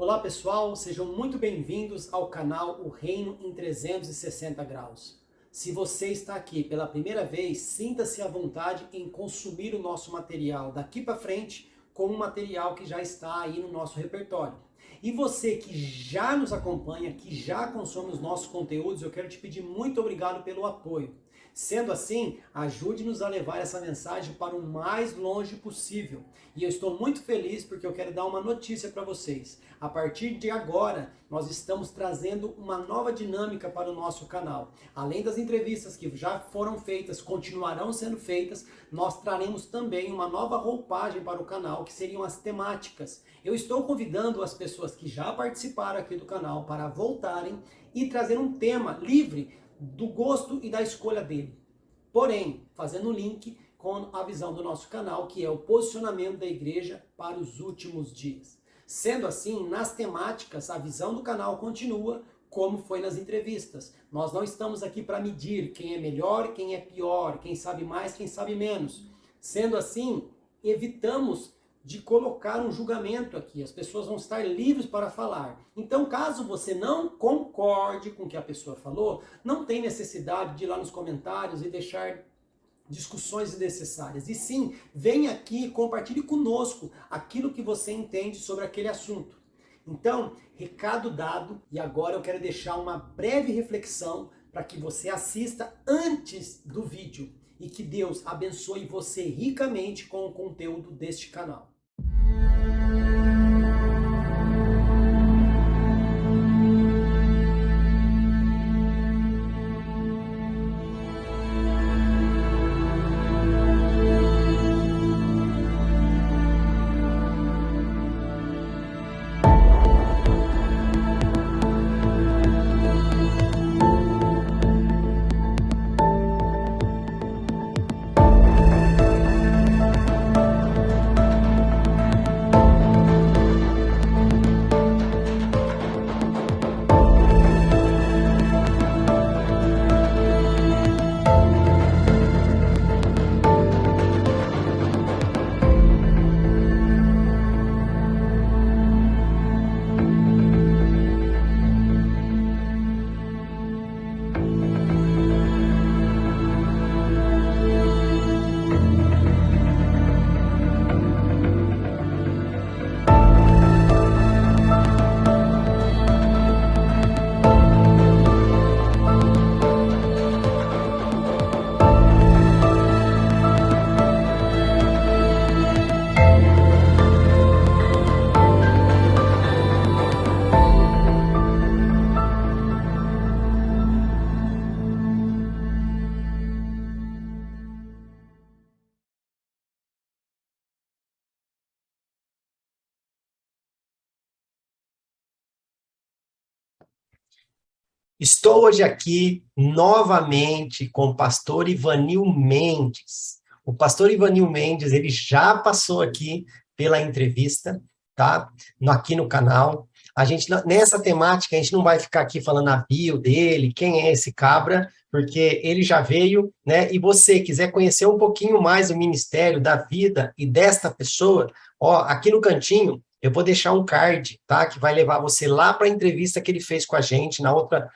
Olá pessoal, sejam muito bem-vindos ao canal O Reino em 360 Graus. Se você está aqui pela primeira vez, sinta-se à vontade em consumir o nosso material daqui para frente como um material que já está aí no nosso repertório. E você que já nos acompanha, que já consome os nossos conteúdos, eu quero te pedir muito obrigado pelo apoio. Sendo assim, ajude-nos a levar essa mensagem para o mais longe possível. E eu estou muito feliz porque eu quero dar uma notícia para vocês. A partir de agora, nós estamos trazendo uma nova dinâmica para o nosso canal. Além das entrevistas que já foram feitas, continuarão sendo feitas, nós traremos também uma nova roupagem para o canal, que seriam as temáticas. Eu estou convidando as pessoas que já participaram aqui do canal para voltarem e trazer um tema livre do gosto e da escolha dele. Porém, fazendo um link com a visão do nosso canal, que é o posicionamento da igreja para os últimos dias. Sendo assim, nas temáticas, a visão do canal continua como foi nas entrevistas. Nós não estamos aqui para medir quem é melhor, quem é pior, quem sabe mais, quem sabe menos. Sendo assim, evitamos de colocar um julgamento aqui. As pessoas vão estar livres para falar. Então, caso você não concorde com o que a pessoa falou, não tem necessidade de ir lá nos comentários e deixar discussões desnecessárias. E sim, venha aqui e compartilhe conosco aquilo que você entende sobre aquele assunto. Então, recado dado, e agora eu quero deixar uma breve reflexão para que você assista antes do vídeo e que Deus abençoe você ricamente com o conteúdo deste canal. Estou hoje aqui novamente com o pastor Ivanil Mendes. O pastor Ivanil Mendes, ele já passou aqui pela entrevista, tá? Aqui no canal. A gente, nessa temática, a gente não vai ficar aqui falando a bio dele, quem é esse cabra, porque ele já veio, né? E você quiser conhecer um pouquinho mais o ministério, da vida e desta pessoa, ó, aqui no cantinho, eu vou deixar um card, tá? Que vai levar você lá para a entrevista que ele fez com a gente na outra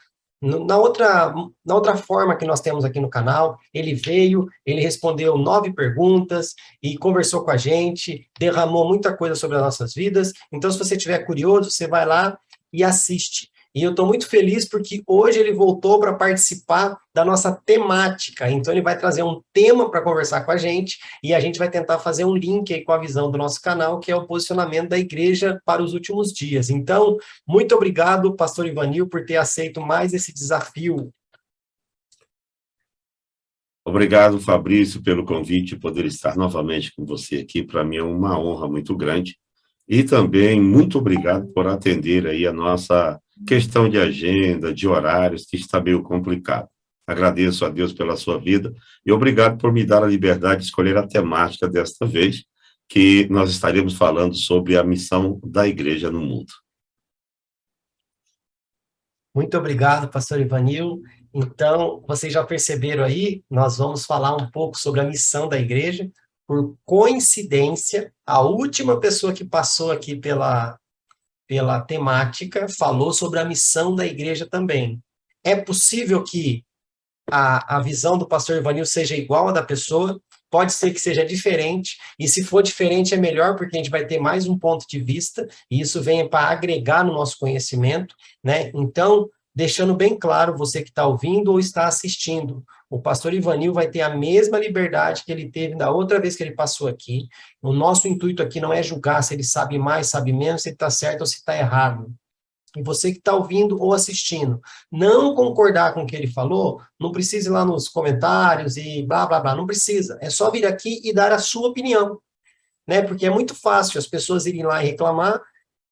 forma que nós temos aqui no canal. Ele veio, ele respondeu 9 perguntas e conversou com a gente, derramou muita coisa sobre as nossas vidas. Então, se você estiver curioso, você vai lá e assiste. E eu estou muito feliz porque hoje ele voltou para participar da nossa temática. Então, ele vai trazer um tema para conversar com a gente e a gente vai tentar fazer um link aí com a visão do nosso canal, que é o posicionamento da igreja para os últimos dias. Então, muito obrigado, pastor Ivanil, por ter aceito mais esse desafio. Obrigado, Fabrício, pelo convite, poder estar novamente com você aqui. Para mim é uma honra muito grande. E também muito obrigado por atender aí a nossa questão de agenda, de horários, que está meio complicado. Agradeço a Deus pela sua vida e obrigado por me dar a liberdade de escolher a temática desta vez, que nós estaremos falando sobre a missão da igreja no mundo. Muito obrigado, pastor Ivanil. Então, vocês já perceberam aí, nós vamos falar um pouco sobre a missão da igreja. Por coincidência, a última pessoa que passou aqui pela temática, falou sobre a missão da igreja também. É possível que a visão do pastor Ivanil seja igual à da pessoa, pode ser que seja diferente, e se for diferente é melhor, porque a gente vai ter mais um ponto de vista, e isso vem para agregar no nosso conhecimento, né? Então, deixando bem claro, você que está ouvindo ou está assistindo, o pastor Ivanil vai ter a mesma liberdade que ele teve da outra vez que ele passou aqui. O nosso intuito aqui não é julgar se ele sabe mais, sabe menos, se ele está certo ou se está errado. E você que está ouvindo ou assistindo, não concordar com o que ele falou, não precisa ir lá nos comentários e blá, blá, blá, não precisa. É só vir aqui e dar a sua opinião, né? Porque é muito fácil as pessoas irem lá e reclamar,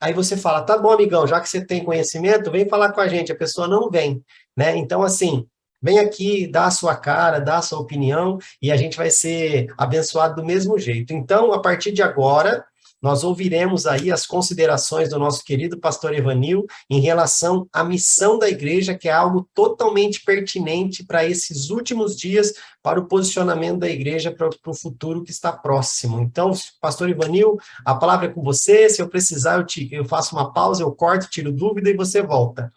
aí você fala, tá bom, amigão, já que você tem conhecimento, vem falar com a gente. A pessoa não vem, né? Então, assim, vem aqui, dá a sua cara, dá a sua opinião, e a gente vai ser abençoado do mesmo jeito. Então, a partir de agora, nós ouviremos aí as considerações do nosso querido pastor Evanil em relação à missão da igreja, que é algo totalmente pertinente para esses últimos dias, para o posicionamento da igreja para o futuro que está próximo. Então, pastor Ivanil, a palavra é com você. Se eu precisar, eu faço uma pausa, eu corto, tiro dúvida e você volta.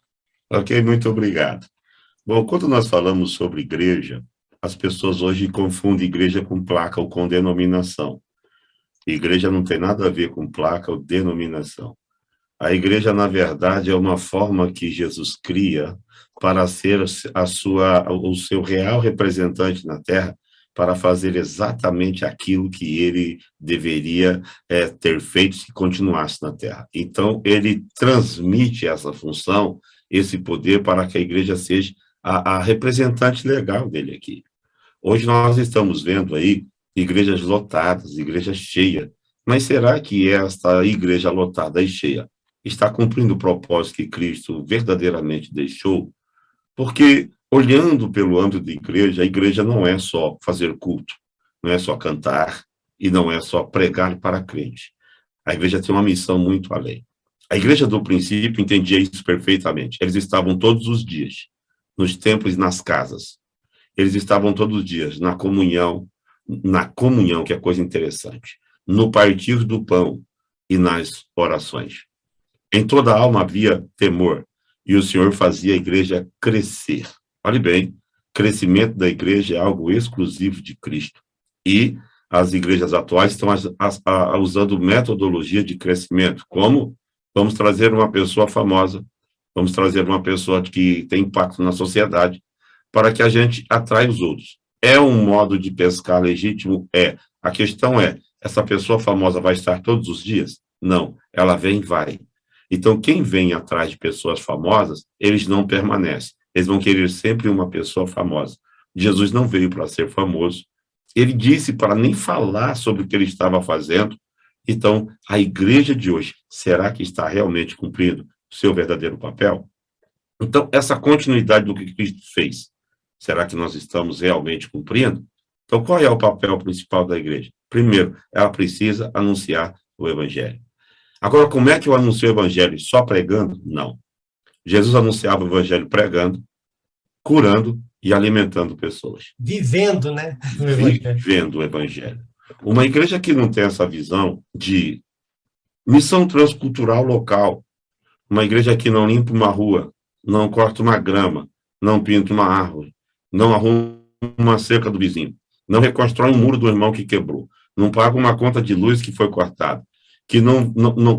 Ok, muito obrigado. Bom, quando nós falamos sobre igreja, as pessoas hoje confundem igreja com placa ou com denominação. Igreja não tem nada a ver com placa ou denominação. A igreja, na verdade, é uma forma que Jesus cria para ser o seu real representante na Terra, para fazer exatamente aquilo que ele deveria ter feito se continuasse na Terra. Então, ele transmite essa função, esse poder, para que a igreja seja a representante legal dele aqui. Hoje nós estamos vendo aí igrejas lotadas, igrejas cheias, mas será que esta igreja lotada e cheia está cumprindo o propósito que Cristo verdadeiramente deixou? Porque, olhando pelo âmbito da igreja, a igreja não é só fazer culto, não é só cantar e não é só pregar para crente. A igreja tem uma missão muito além. A igreja do princípio entendia isso perfeitamente. Eles estavam todos os dias nos templos e nas casas. Eles estavam todos os dias na comunhão, que é coisa interessante, no partir do pão e nas orações. Em toda a alma havia temor, e o Senhor fazia a igreja crescer. Olhe bem, crescimento da igreja é algo exclusivo de Cristo. E as igrejas atuais estão usando metodologia de crescimento, como vamos trazer uma pessoa famosa, vamos trazer uma pessoa que tem impacto na sociedade, para que a gente atraia os outros. É um modo de pescar legítimo? É. A questão é, essa pessoa famosa vai estar todos os dias? Não. Ela vem e vai. Então, quem vem atrás de pessoas famosas, eles não permanecem. Eles vão querer sempre uma pessoa famosa. Jesus não veio para ser famoso. Ele disse para nem falar sobre o que ele estava fazendo. Então, a igreja de hoje, será que está realmente cumprindo o seu verdadeiro papel? Então, essa continuidade do que Cristo fez, será que nós estamos realmente cumprindo? Então, qual é o papel principal da igreja? Primeiro, ela precisa anunciar o evangelho. Agora, como é que eu anuncio o evangelho? Só pregando? Não. Jesus anunciava o evangelho pregando, curando e alimentando pessoas. Vivendo, né? Vivendo o evangelho. Uma igreja que não tem essa visão de missão transcultural local, uma igreja que não limpa uma rua, não corta uma grama, não pinta uma árvore, não arruma uma cerca do vizinho, não reconstrói um muro do irmão que quebrou, não paga uma conta de luz que foi cortada, que não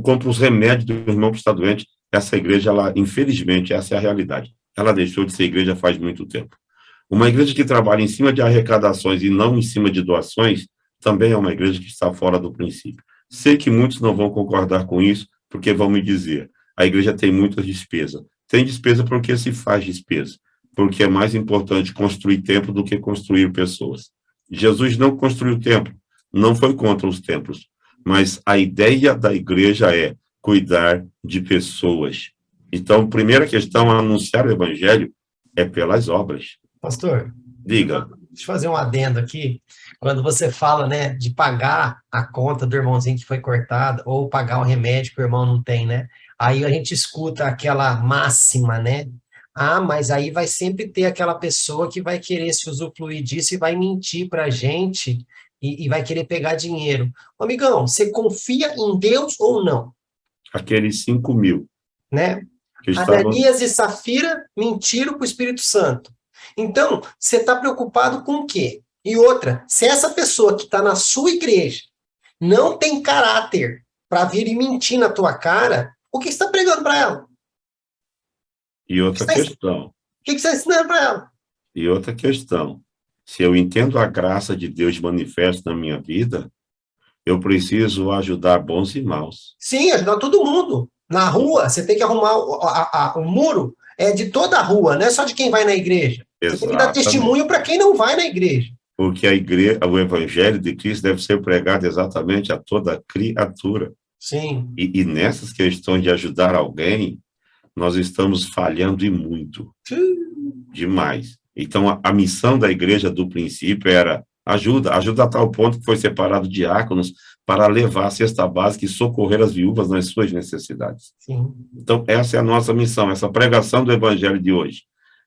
compra os remédios do irmão que está doente. Essa igreja, infelizmente, essa é a realidade. Ela deixou de ser igreja faz muito tempo. Uma igreja que trabalha em cima de arrecadações e não em cima de doações, também é uma igreja que está fora do princípio. Sei que muitos não vão concordar com isso, porque vão me dizer, a igreja tem muita despesa. Tem despesa porque se faz despesa, porque é mais importante construir templo do que construir pessoas. Jesus não construiu templo, não foi contra os templos, mas a ideia da igreja é cuidar de pessoas. Então, a primeira questão a anunciar o evangelho é pelas obras. Pastor, diga. Deixa eu fazer um adendo aqui. Quando você fala, né, de pagar a conta do irmãozinho que foi cortado, ou pagar o remédio que o irmão não tem, né? Aí a gente escuta aquela máxima, né? Ah, mas aí vai sempre ter aquela pessoa que vai querer se usufruir disso e vai mentir para a gente e vai querer pegar dinheiro. Amigão, você confia em Deus ou não? Aqueles 5.000 né? que estavam... Ananias e Safira mentiram para o Espírito Santo. Então, você está preocupado com o quê? E outra, se essa pessoa que está na sua igreja não tem caráter para vir e mentir na tua cara, o que você está pregando para ela? E outra questão. O que você está ensinando para ela? E outra questão. Se eu entendo a graça de Deus manifesta na minha vida, eu preciso ajudar bons e maus. Sim, ajudar todo mundo. Na rua, você tem que arrumar o muro de toda a rua, não é só de quem vai na igreja. Você tem que dar testemunho para quem não vai na igreja. Porque a igreja, o evangelho de Cristo deve ser pregado exatamente a toda criatura. Sim. E nessas questões de ajudar alguém, nós estamos falhando e muito. Demais. Então, a missão da igreja do princípio era ajuda a tal ponto que foi separado diáconos para levar a cesta básica e socorrer as viúvas nas suas necessidades. Sim. Então, essa é a nossa missão, essa pregação do evangelho de hoje,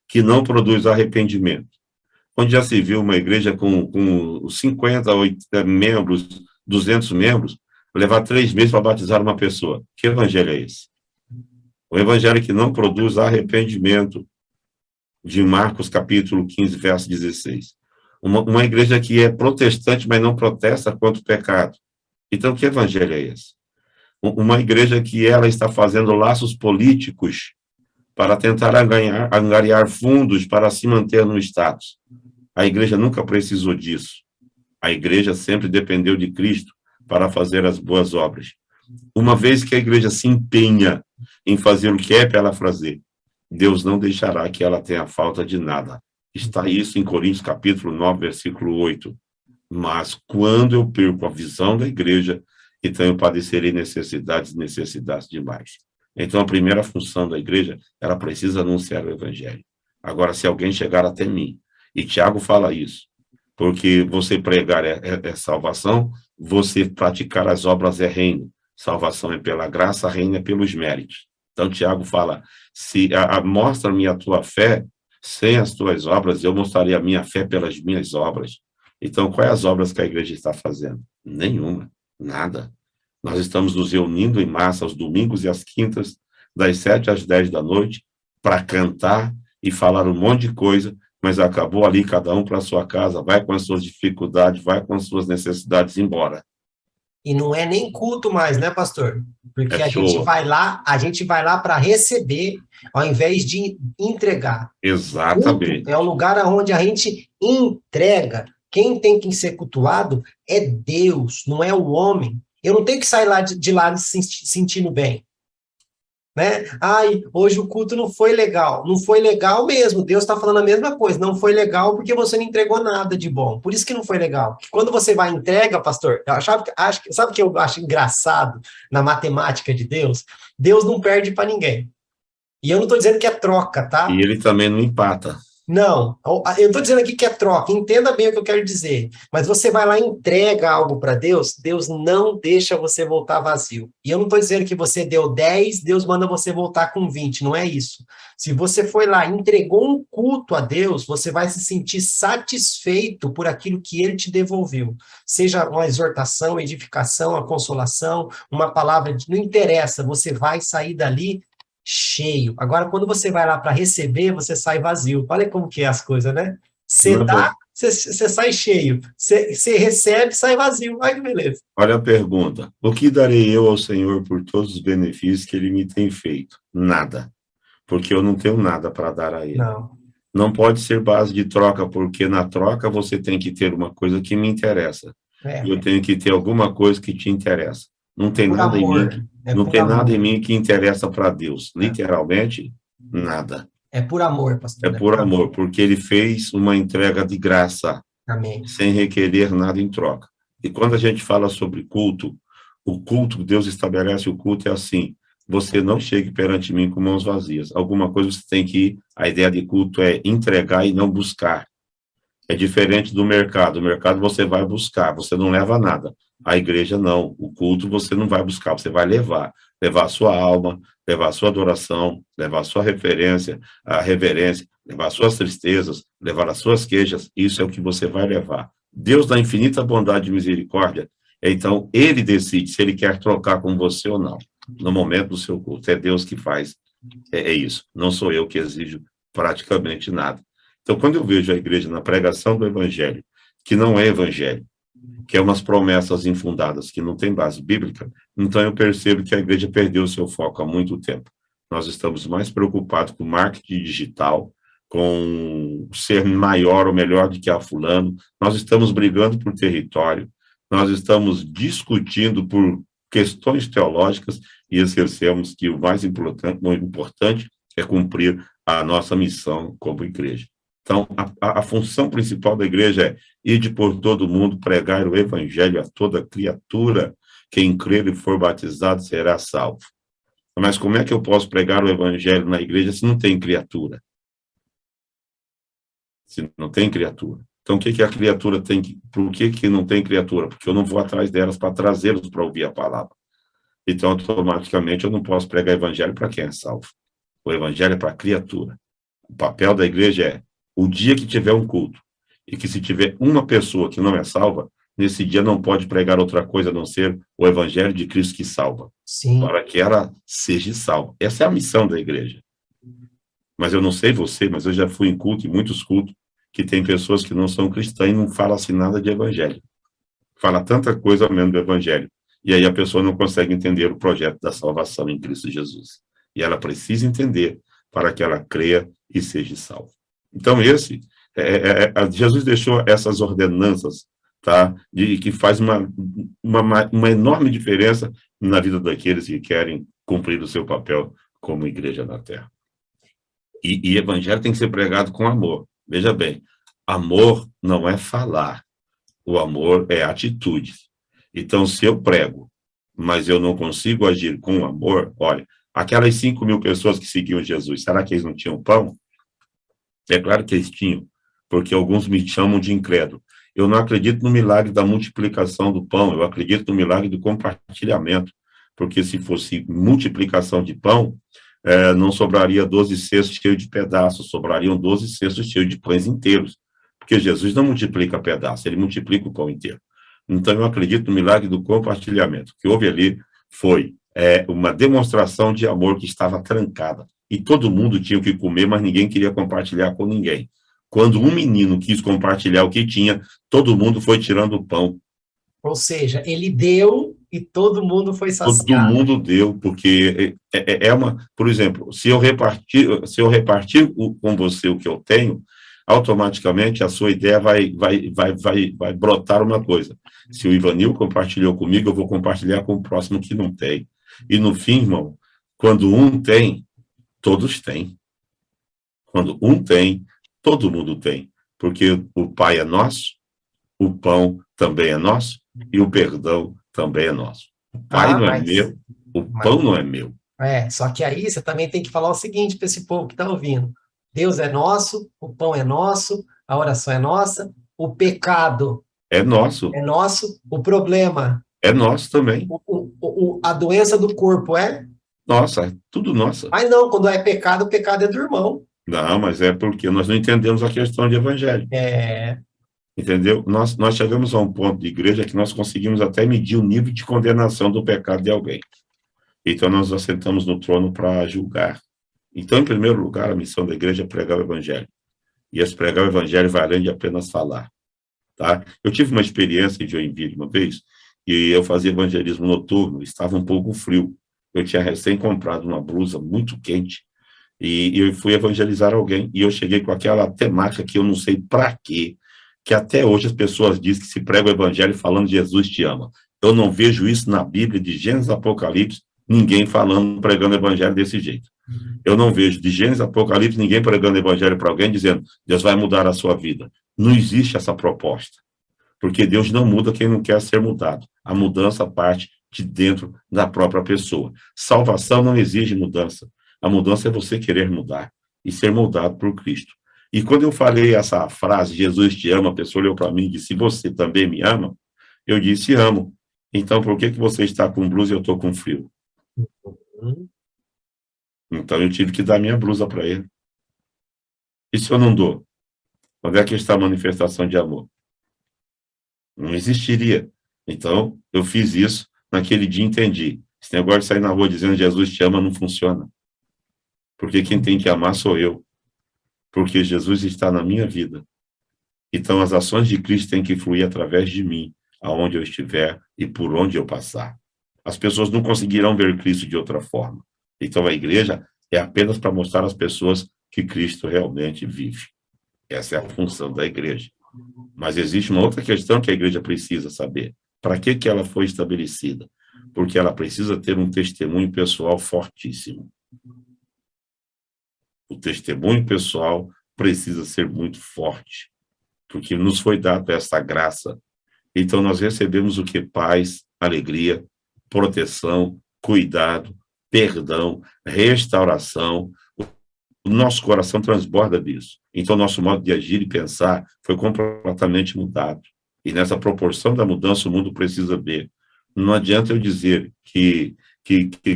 que não produz arrependimento. Onde já se viu uma igreja com 50, 80 membros, 200 membros, levar 3 meses para batizar uma pessoa. Que evangelho é esse? O evangelho que não produz arrependimento, de Marcos, capítulo 15, verso 16. Uma igreja que é protestante, mas não protesta contra o pecado. Então, que evangelho é esse? Uma igreja que ela está fazendo laços políticos para tentar angariar fundos para se manter no status. A igreja nunca precisou disso. A igreja sempre dependeu de Cristo para fazer as boas obras. Uma vez que a igreja se empenha em fazer o que é para ela fazer, Deus não deixará que ela tenha falta de nada. Está isso em Coríntios, capítulo 9, versículo 8. Mas quando eu perco a visão da igreja, então eu padecerei necessidades demais. Então, a primeira função da igreja, ela precisa anunciar o evangelho. Agora, se alguém chegar até mim, e Tiago fala isso, porque você pregar é salvação, você praticar as obras é reino. Salvação é pela graça, reino é pelos méritos. Então, Tiago fala, mostra-me a tua fé, sem as tuas obras, eu mostrarei a minha fé pelas minhas obras. Então, quais as obras que a igreja está fazendo? Nenhuma, nada. Nós estamos nos reunindo em massa aos domingos e às quintas, das 7 às 10 da noite, para cantar e falar um monte de coisa, mas acabou ali, cada um para a sua casa, vai com as suas dificuldades, vai com as suas necessidades embora. E não é nem culto mais, né, pastor? Porque a show. gente vai lá para receber, ao invés de entregar. Exatamente. Culto é um lugar onde a gente entrega. Quem tem que ser cultuado é Deus, não é o homem. Eu não tenho que sair lá de lá se sentindo bem. Né? Ai, hoje o culto não foi legal. Não foi legal mesmo. Deus está falando a mesma coisa. Não foi legal porque você não entregou nada de bom. Por isso que não foi legal. Quando você vai e entrega, pastor, sabe o que eu acho engraçado na matemática de Deus? Deus não perde para ninguém. E eu não estou dizendo que é troca, tá? E ele também não empata. Não, eu estou dizendo aqui que é troca, entenda bem o que eu quero dizer, mas você vai lá e entrega algo para Deus, Deus não deixa você voltar vazio. E eu não estou dizendo que você deu 10, Deus manda você voltar com 20, não é isso. Se você foi lá e entregou um culto a Deus, você vai se sentir satisfeito por aquilo que Ele te devolveu. Seja uma exortação, edificação, uma consolação, uma palavra, não interessa, você vai sair dali cheio. Agora, quando você vai lá para receber, você sai vazio. Olha como que é as coisas, né? Você dá, você sai cheio. Você recebe, sai vazio. Olha que beleza. Olha a pergunta. O que darei eu ao Senhor por todos os benefícios que Ele me tem feito? Nada. Porque eu não tenho nada para dar a Ele. Não pode ser base de troca, porque na troca você tem que ter uma coisa que me interessa. E eu tenho que ter alguma coisa que te interessa. Não tem nada em mim. Não tem nada em mim que interessa para Deus. Literalmente, nada. É por amor, pastor. É por amor, porque Ele fez uma entrega de graça. Amém. Sem requerer nada em troca. E quando a gente fala sobre culto, o culto, Deus estabelece o culto é assim, você não chegue perante mim com mãos vazias. Alguma coisa você tem que ir, a ideia de culto é entregar e não buscar. É diferente do mercado. O mercado você vai buscar, você não leva nada. A igreja não. O culto você não vai buscar, você vai levar. Levar a sua alma, levar a sua adoração, levar a sua reverência, levar as suas tristezas, levar as suas queixas. Isso é o que você vai levar. Deus da infinita bondade e misericórdia, então Ele decide se Ele quer trocar com você ou não. no momento do seu culto. É Deus que faz isso. Não sou eu que exijo praticamente nada. Então, quando eu vejo a igreja na pregação do evangelho, que não é evangelho, que é umas promessas infundadas, que não tem base bíblica, então eu percebo que a igreja perdeu o seu foco há muito tempo. Nós estamos mais preocupados com marketing digital, com ser maior ou melhor do que a fulano, nós estamos brigando por território, nós estamos discutindo por questões teológicas e esquecemos que o mais importante é cumprir a nossa missão como igreja. Então, a função principal da igreja é ide por todo mundo, pregar o evangelho a toda criatura. Quem crer e for batizado será salvo. Mas como é que eu posso pregar o evangelho na igreja se não tem criatura? Se não tem criatura. Então, o que que a criatura tem que... Por que não tem criatura? Porque eu não vou atrás delas para trazê-los para ouvir a palavra. Então, automaticamente, eu não posso pregar evangelho para quem é salvo. O evangelho é para a criatura. O papel da igreja é o dia que tiver um culto, e que se tiver uma pessoa que não é salva, nesse dia não pode pregar outra coisa a não ser o evangelho de Cristo que salva. Sim. Para que ela seja salva. Essa é a missão da igreja. Mas eu não sei você, mas eu já fui em culto, em muitos cultos, que tem pessoas que não são cristãs e não falam assim nada de evangelho. Fala tanta coisa mesmo do evangelho. E aí a pessoa não consegue entender o projeto da salvação em Cristo Jesus. E ela precisa entender para que ela creia e seja salva. Então, Jesus deixou essas ordenanças, tá? Que faz uma enorme diferença na vida daqueles que querem cumprir o seu papel como igreja na terra. E evangelho tem que ser pregado com amor. Veja bem, amor não é falar, o amor é atitude. Então, se eu prego, mas eu não consigo agir com amor, olha, aquelas 5.000 pessoas que seguiam Jesus, será que eles não tinham pão? É claro que eles tinham, porque alguns me chamam de incrédulo. Eu não acredito no milagre da multiplicação do pão, eu acredito no milagre do compartilhamento, porque se fosse multiplicação de pão, não sobraria 12 cestos cheios de pedaços, sobrariam 12 cestos cheios de pães inteiros, porque Jesus não multiplica pedaços, ele multiplica o pão inteiro. Então, eu acredito no milagre do compartilhamento. O que houve ali foi uma demonstração de amor que estava trancada. E todo mundo tinha o que comer, mas ninguém queria compartilhar com ninguém. Quando um menino quis compartilhar o que tinha, todo mundo foi tirando o pão. Ou seja, ele deu e todo mundo foi saciado. Todo mundo deu, porque por exemplo, se eu repartir com você o que eu tenho, automaticamente a sua ideia vai brotar uma coisa. Se o Ivanil compartilhou comigo, eu vou compartilhar com o próximo que não tem. E no fim, irmão, quando um tem, todos têm. Quando um tem, todo mundo tem. Porque o Pai é nosso, o pão também é nosso, e o perdão também é nosso. O Pai não é meu, o pão não é meu. Só que aí você também tem que falar o seguinte para esse povo que está ouvindo. Deus é nosso, o pão é nosso, a oração é nossa, o pecado é nosso, o problema é nosso também. A doença do corpo é? Nossa, é tudo nossa. Mas não, quando é pecado, o pecado é do irmão. Não, mas é porque nós não entendemos a questão de evangelho. Entendeu? Nós chegamos a um ponto de igreja que nós conseguimos até medir o nível de condenação do pecado de alguém. Então, nós nos assentamos no trono para julgar. Então, em primeiro lugar, a missão da igreja é pregar o evangelho. E esse pregar o evangelho vai além de apenas falar. Tá? Eu tive uma experiência em Joinville uma vez, e eu fazia evangelismo noturno, estava um pouco frio. Eu tinha recém comprado uma blusa muito quente, e eu fui evangelizar alguém, e eu cheguei com aquela temática que eu não sei para quê, que até hoje as pessoas dizem que se prega o evangelho falando Jesus te ama. Eu não vejo isso na Bíblia, de Gênesis a Apocalipse, ninguém pregando o evangelho desse jeito. Eu não vejo de Gênesis a Apocalipse ninguém pregando o evangelho para alguém dizendo Deus vai mudar a sua vida. Não existe essa proposta, porque Deus não muda quem não quer ser mudado. A mudança parte de dentro da própria pessoa. Salvação não exige mudança. A mudança é você querer mudar e ser moldado por Cristo. E quando eu falei essa frase, Jesus te ama, a pessoa olhou para mim e disse, você também me ama? Eu disse, amo. Então, por que você está com blusa e eu estou com frio? Então, eu tive que dar minha blusa para ele. E se eu não dou? Onde é que está a manifestação de amor? Não existiria. Então, eu fiz isso, naquele dia entendi. Esse negócio de sair na rua dizendo Jesus te ama não funciona. Porque quem tem que amar sou eu. Porque Jesus está na minha vida. Então, as ações de Cristo têm que fluir através de mim, aonde eu estiver e por onde eu passar. As pessoas não conseguirão ver Cristo de outra forma. Então, a igreja é apenas para mostrar às pessoas que Cristo realmente vive. Essa é a função da igreja. Mas existe uma outra questão que a igreja precisa saber. Para que ela foi estabelecida? Porque ela precisa ter um testemunho pessoal fortíssimo. O testemunho pessoal precisa ser muito forte, porque nos foi dado essa graça. Então, nós recebemos o que? Paz, alegria, proteção, cuidado, perdão, restauração. O nosso coração transborda disso. Então, nosso modo de agir e pensar foi completamente mudado. E nessa proporção da mudança, o mundo precisa ver. Não adianta eu dizer que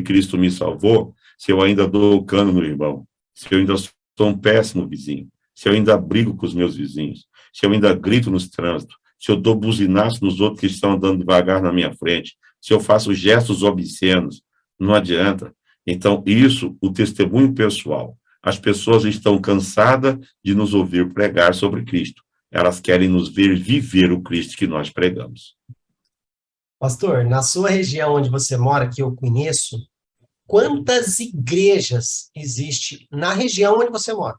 Cristo me salvou se eu ainda dou o cano no irmão, se eu ainda sou um péssimo vizinho, se eu ainda brigo com os meus vizinhos, se eu ainda grito nos trânsitos, se eu dou buzinaço nos outros que estão andando devagar na minha frente, se eu faço gestos obscenos, não adianta. Então, isso, o testemunho pessoal. As pessoas estão cansadas de nos ouvir pregar sobre Cristo. Elas querem nos ver viver o Cristo que nós pregamos. Pastor, na sua região onde você mora, que eu conheço, quantas igrejas existem na região onde você mora?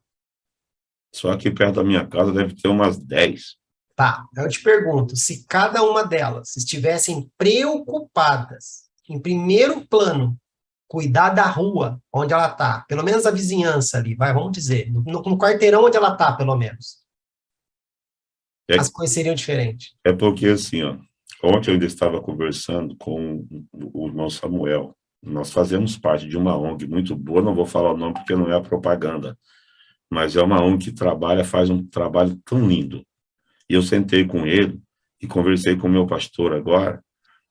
Só aqui perto da minha casa deve ter umas 10. Tá, eu te pergunto, se cada uma delas estivessem preocupadas, em primeiro plano, cuidar da rua onde ela está, pelo menos a vizinhança ali, vamos dizer, no quarteirão onde ela está, pelo menos, as coisas seriam diferentes. É porque, assim, ó, ontem eu ainda estava conversando com o irmão Samuel. Nós fazemos parte de uma ONG muito boa, não vou falar o nome porque não é a propaganda, mas é uma ONG que faz um trabalho tão lindo. E eu sentei com ele e conversei com o meu pastor agora,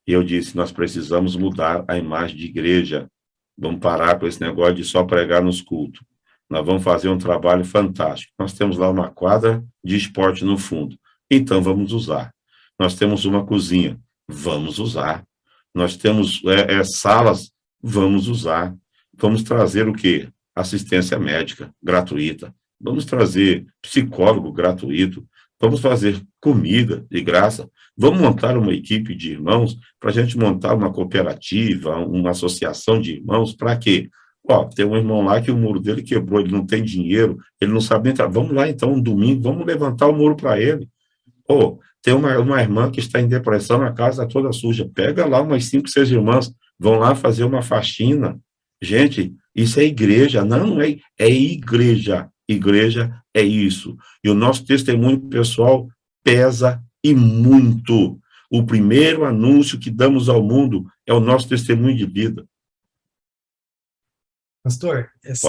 e eu disse, nós precisamos mudar a imagem de igreja. Vamos parar com esse negócio de só pregar nos cultos. Nós vamos fazer um trabalho fantástico. Nós temos lá uma quadra de esporte no fundo. Então, vamos usar. Nós temos uma cozinha. Vamos usar. Nós temos salas. Vamos usar. Vamos trazer o quê? Assistência médica gratuita. Vamos trazer psicólogo gratuito. Vamos fazer comida de graça. Vamos montar uma equipe de irmãos para a gente montar uma cooperativa, uma associação de irmãos. Para quê? Ó, tem um irmão lá que o muro dele quebrou, ele não tem dinheiro, ele não sabe entrar. Vamos lá, então, um domingo, vamos levantar o muro para ele. Ou tem uma irmã que está em depressão, a casa toda suja. Pega lá umas 5, 6 irmãs, vão lá fazer uma faxina. Gente, isso é igreja. Não é igreja. Igreja é isso. E o nosso testemunho pessoal pesa e muito. O primeiro anúncio que damos ao mundo é o nosso testemunho de vida. Pastor, assim,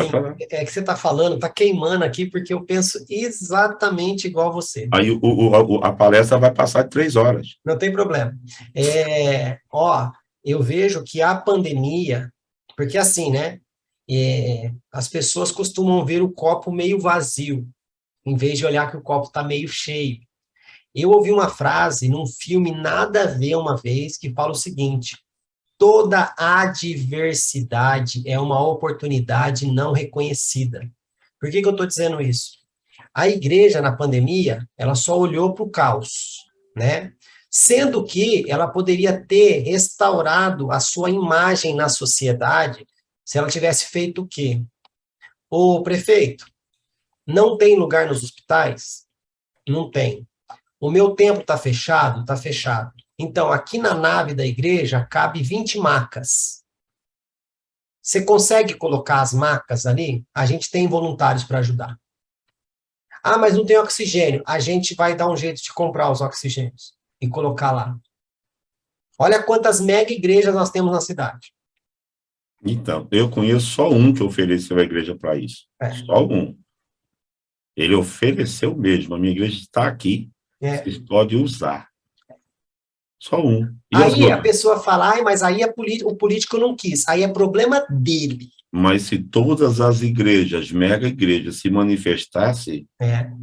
é que você está falando, está queimando aqui, porque eu penso exatamente igual a você. Aí a palestra vai passar de 3 horas. Não tem problema. Eu vejo que a pandemia, porque assim, né? As pessoas costumam ver o copo meio vazio, em vez de olhar que o copo está meio cheio. Eu ouvi uma frase num filme nada a ver uma vez, que fala o seguinte: toda adversidade é uma oportunidade não reconhecida. Por que eu estou dizendo isso? A igreja, na pandemia, ela só olhou para o caos, né? Sendo que ela poderia ter restaurado a sua imagem na sociedade se ela tivesse feito o quê? Ô, prefeito, não tem lugar nos hospitais? Não tem. O meu templo está fechado? Está fechado. Então, aqui na nave da igreja, cabe 20 macas. Você consegue colocar as macas ali? A gente tem voluntários para ajudar. Ah, mas não tem oxigênio. A gente vai dar um jeito de comprar os oxigênios e colocar lá. Olha quantas mega igrejas nós temos na cidade. Então, eu conheço só um que ofereceu a igreja para isso. Só um. Ele ofereceu mesmo. A minha igreja está aqui. Vocês podem usar. Só um. E aí a pessoa fala, mas aí o político não quis. Aí é problema dele. Mas se todas as igrejas, mega igrejas, se manifestassem,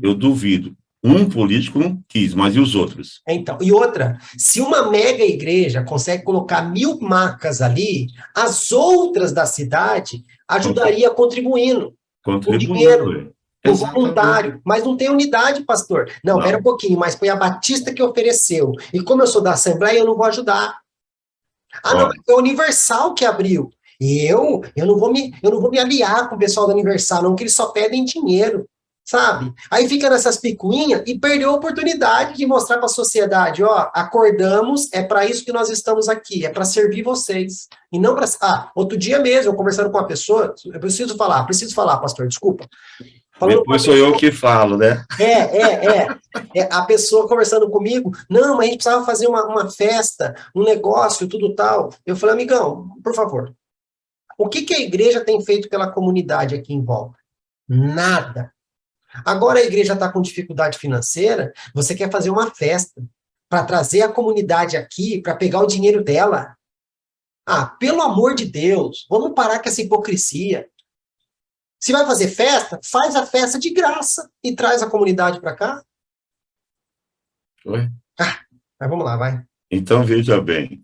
eu duvido Um político não quis, mas e os outros? Então, e outra, se uma mega igreja consegue colocar 1.000 macas ali, as outras da cidade ajudaria contribuindo, com Contribuindo. dinheiro, com Exatamente. voluntário, mas não tem unidade, pastor. Não, pera um Não. pouquinho, mas foi a Batista que ofereceu. E como eu sou da Assembleia, eu não vou ajudar. Ah, não, Ó, foi a Universal que abriu. E eu não vou me aliar com o pessoal da Universal, não, que eles só pedem dinheiro, sabe? Aí fica nessas picuinhas e perdeu a oportunidade de mostrar para a sociedade, ó, acordamos, é para isso que nós estamos aqui, é para servir vocês. E não para... Ah, outro dia mesmo, eu conversando com uma pessoa, eu preciso falar, pastor, desculpa. Falando com uma depois sou eu pessoa, que falo, né? a pessoa conversando comigo, não, mas a gente precisava fazer uma festa, um negócio, tudo tal. Eu falei, amigão, por favor, o que a igreja tem feito pela comunidade aqui em volta? Nada. Agora a igreja está com dificuldade financeira, você quer fazer uma festa para trazer a comunidade aqui, para pegar o dinheiro dela. Ah, pelo amor de Deus, vamos parar com essa hipocrisia. Se vai fazer festa, faz a festa de graça e traz a comunidade para cá. Oi? Mas vamos lá, vai. Então, veja bem,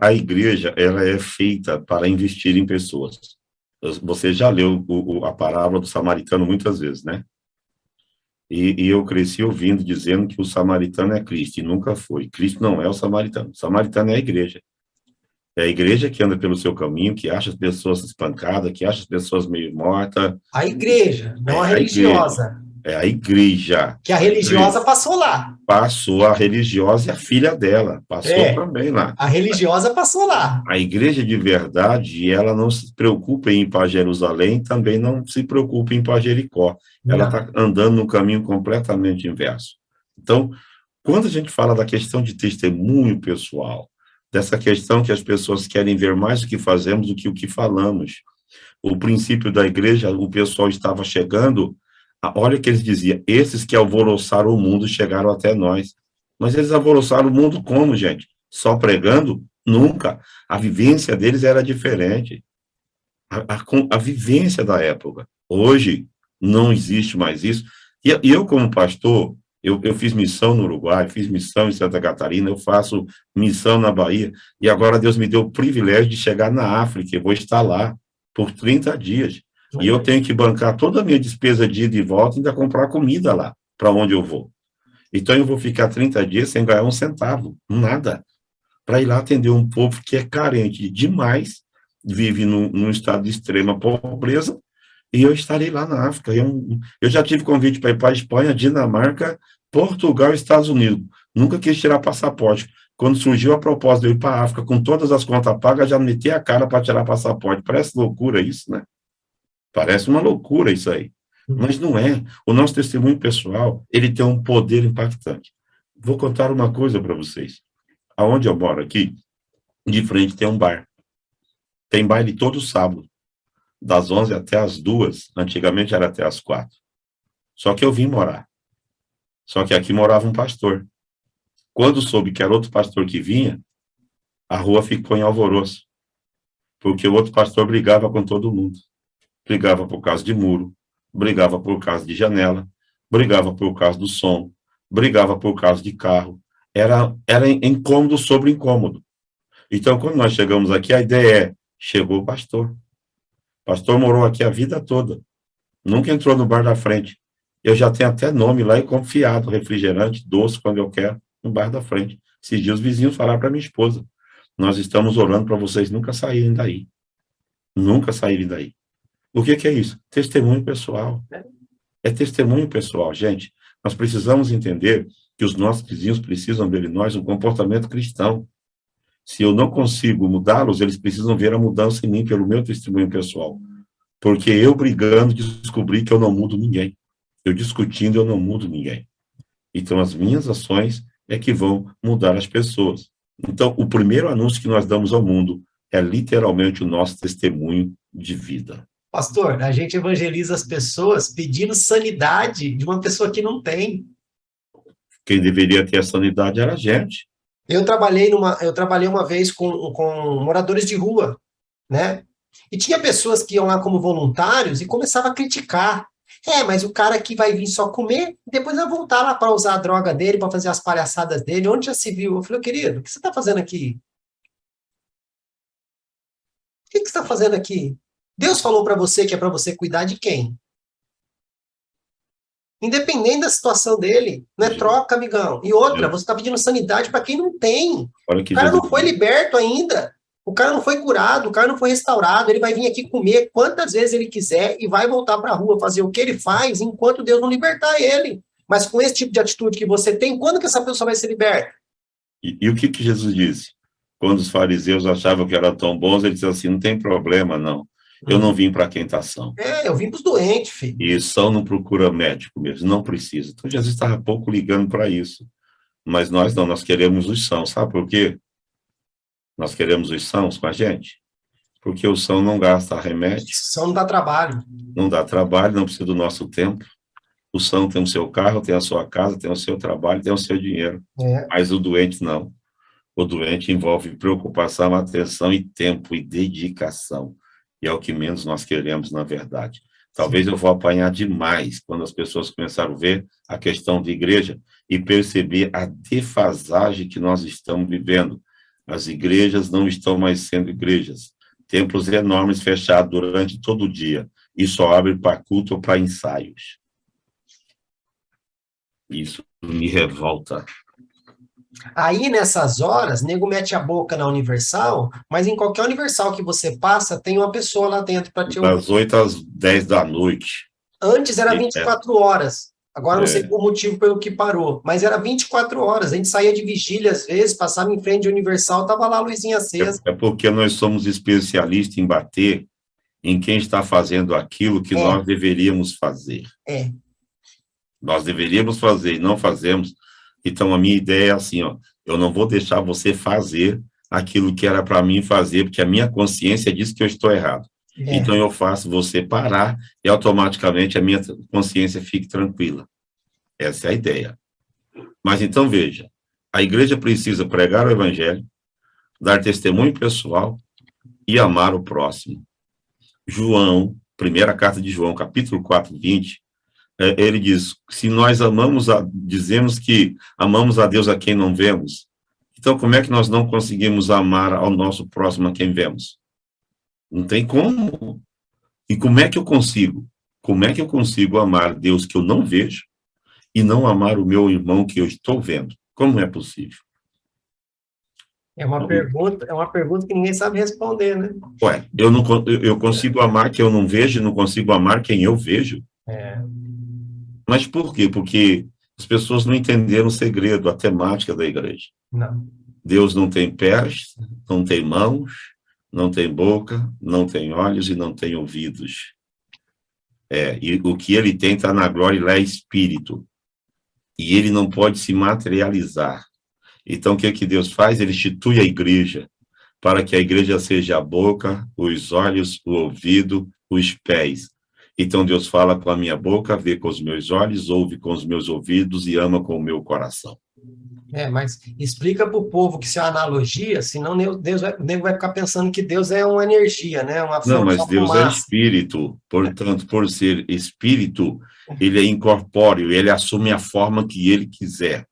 a igreja, ela é feita para investir em pessoas. Você já leu a parábola do samaritano muitas vezes, né? E eu cresci ouvindo, dizendo que o samaritano é Cristo, e nunca foi. Cristo não é o samaritano. O samaritano é a igreja. É a igreja que anda pelo seu caminho, que acha as pessoas espancadas, que acha as pessoas meio mortas. A igreja, não a É a igreja. religiosa. É a igreja. Que a A igreja. religiosa passou lá. Passou a religiosa e a filha dela. Passou É, também lá. a religiosa passou lá. A igreja de verdade, ela não se preocupa em ir para Jerusalém, também não se preocupa em ir para Jericó. Ela Não. está andando num caminho completamente inverso. Então, quando a gente fala da questão de testemunho pessoal, dessa questão que as pessoas querem ver mais o que fazemos do que o que falamos, o princípio da igreja, o pessoal estava chegando, olha o que eles diziam, esses que alvoroçaram o mundo chegaram até nós. Mas eles alvoroçaram o mundo como, gente? Só pregando? Nunca. A vivência deles era diferente. A vivência da época. Hoje, não existe mais isso. E eu, como pastor, eu fiz missão no Uruguai, fiz missão em Santa Catarina, eu faço missão na Bahia, e agora Deus me deu o privilégio de chegar na África, eu vou estar lá por 30 dias. E eu tenho que bancar toda a minha despesa de ida e volta e ainda comprar comida lá, para onde eu vou. Então, eu vou ficar 30 dias sem ganhar um centavo, nada, para ir lá atender um povo que é carente demais, vive num estado de extrema pobreza, e eu estarei lá na África. Eu já tive convite para ir para a Espanha, Dinamarca, Portugal e Estados Unidos. Nunca quis tirar passaporte. Quando surgiu a proposta de eu ir para a África, com todas as contas pagas, já meti a cara para tirar passaporte. Parece loucura isso, né? Parece uma loucura isso aí. Mas não é. O nosso testemunho pessoal, ele tem um poder impactante. Vou contar uma coisa para vocês. Aonde eu moro aqui, de frente tem um bar. Tem baile todo sábado, das 11 até as 2. Antigamente era até as 4. Só que eu vim morar. Só que aqui morava um pastor. Quando soube que era outro pastor que vinha, a rua ficou em alvoroço. Porque o outro pastor brigava com todo mundo. Brigava por causa de muro, brigava por causa de janela, brigava por causa do som, brigava por causa de carro. Era incômodo sobre incômodo. Então, quando nós chegamos aqui, a ideia é, chegou o pastor. O pastor morou aqui a vida toda. Nunca entrou no bar da frente. Eu já tenho até nome lá e confiado, refrigerante, doce, quando eu quero, no bar da frente. Esses dias os vizinhos falaram para minha esposa, nós estamos orando para vocês nunca saírem daí. Nunca saírem daí. O que é isso? Testemunho pessoal. É testemunho pessoal, gente. Nós precisamos entender que os nossos vizinhos precisam ver em nós um comportamento cristão. Se eu não consigo mudá-los, eles precisam ver a mudança em mim pelo meu testemunho pessoal. Porque eu brigando descobri que eu não mudo ninguém. Eu discutindo, eu não mudo ninguém. Então, as minhas ações é que vão mudar as pessoas. Então, o primeiro anúncio que nós damos ao mundo é literalmente o nosso testemunho de vida. Pastor, a gente evangeliza as pessoas pedindo sanidade de uma pessoa que não tem. Quem deveria ter a sanidade era a gente. Eu trabalhei uma vez com moradores de rua, né? E tinha pessoas que iam lá como voluntários e começavam a criticar. Mas o cara aqui vai vir só comer, depois vai voltar lá para usar a droga dele, para fazer as palhaçadas dele. Onde já se viu? Eu falei, querido, o que você está fazendo aqui? O que você está fazendo aqui? Deus falou para você que é para você cuidar de quem? Independente da situação dele. Não é troca, amigão. E outra, você está pedindo sanidade para quem não tem. Olha que O cara não Jesus foi liberto ainda. O cara não foi curado, o cara não foi restaurado. Ele vai vir aqui comer quantas vezes ele quiser e vai voltar para a rua fazer o que ele faz enquanto Deus não libertar ele. Mas com esse tipo de atitude que você tem, quando que essa pessoa vai ser liberta? E o que Jesus disse? Quando os fariseus achavam que eram tão bons, ele disse assim, não tem problema, não. Eu não vim para quem está são. Eu vim para os doentes, filho. E são não procura médico mesmo, não precisa. Então, Jesus estava pouco ligando para isso. Mas nós não, nós queremos os sãos. Sabe por quê? Nós queremos os sãos com a gente. Porque o são não gasta remédio. São não dá trabalho. Não dá trabalho, não precisa do nosso tempo. O são tem o seu carro, tem a sua casa, tem o seu trabalho, tem o seu dinheiro. Mas o doente não. O doente envolve preocupação, atenção e tempo e dedicação. E é o que menos nós queremos, na verdade. Talvez eu vou apanhar demais quando as pessoas começaram a ver a questão de igreja e perceber a defasagem que nós estamos vivendo. As igrejas não estão mais sendo igrejas. Templos enormes fechados durante todo o dia e só abrem para culto ou para ensaios. Isso me revolta. Aí, nessas horas, nego mete a boca na Universal, mas em qualquer Universal que você passa, tem uma pessoa lá dentro para te ouvir. Das 8 às 10 da noite. Antes era 24 horas. Agora não sei o motivo pelo que parou, mas era 24 horas. A gente saía de vigília às vezes, passava em frente de Universal, tava lá a luzinha acesa. É porque nós somos especialistas em bater em quem está fazendo aquilo que nós deveríamos fazer. Nós deveríamos fazer e não fazemos. Então, a minha ideia é assim, ó, eu não vou deixar você fazer aquilo que era para mim fazer, porque a minha consciência diz que eu estou errado. Então, eu faço você parar e automaticamente a minha consciência fique tranquila. Essa é a ideia. Mas, então, veja, a igreja precisa pregar o evangelho, dar testemunho pessoal e amar o próximo. João, primeira carta de João, capítulo 4, 20, ele diz, se nós dizemos que amamos a Deus a quem não vemos, então como é que nós não conseguimos amar ao nosso próximo a quem vemos? Não tem como. E como é que eu consigo? Como é que eu consigo amar Deus que eu não vejo e não amar o meu irmão que eu estou vendo? Como é possível? É uma pergunta que ninguém sabe responder, né? Eu consigo amar quem eu não vejo e não consigo amar quem eu vejo? Mas por quê? Porque as pessoas não entenderam o segredo, a temática da igreja. Não. Deus não tem pés, não tem mãos, não tem boca, não tem olhos e não tem ouvidos. E o que ele tem está na glória, ele é espírito. E ele não pode se materializar. Então, o que Deus faz? Ele institui a igreja, para que a igreja seja a boca, os olhos, o ouvido, os pés. Então, Deus fala com a minha boca, vê com os meus olhos, ouve com os meus ouvidos e ama com o meu coração. Mas explica para o povo que isso é uma analogia, senão o nego vai ficar pensando que Deus é uma energia, né? Não, mas Deus é espírito, portanto, por ser espírito, ele é incorpóreo, ele assume a forma que ele quiser.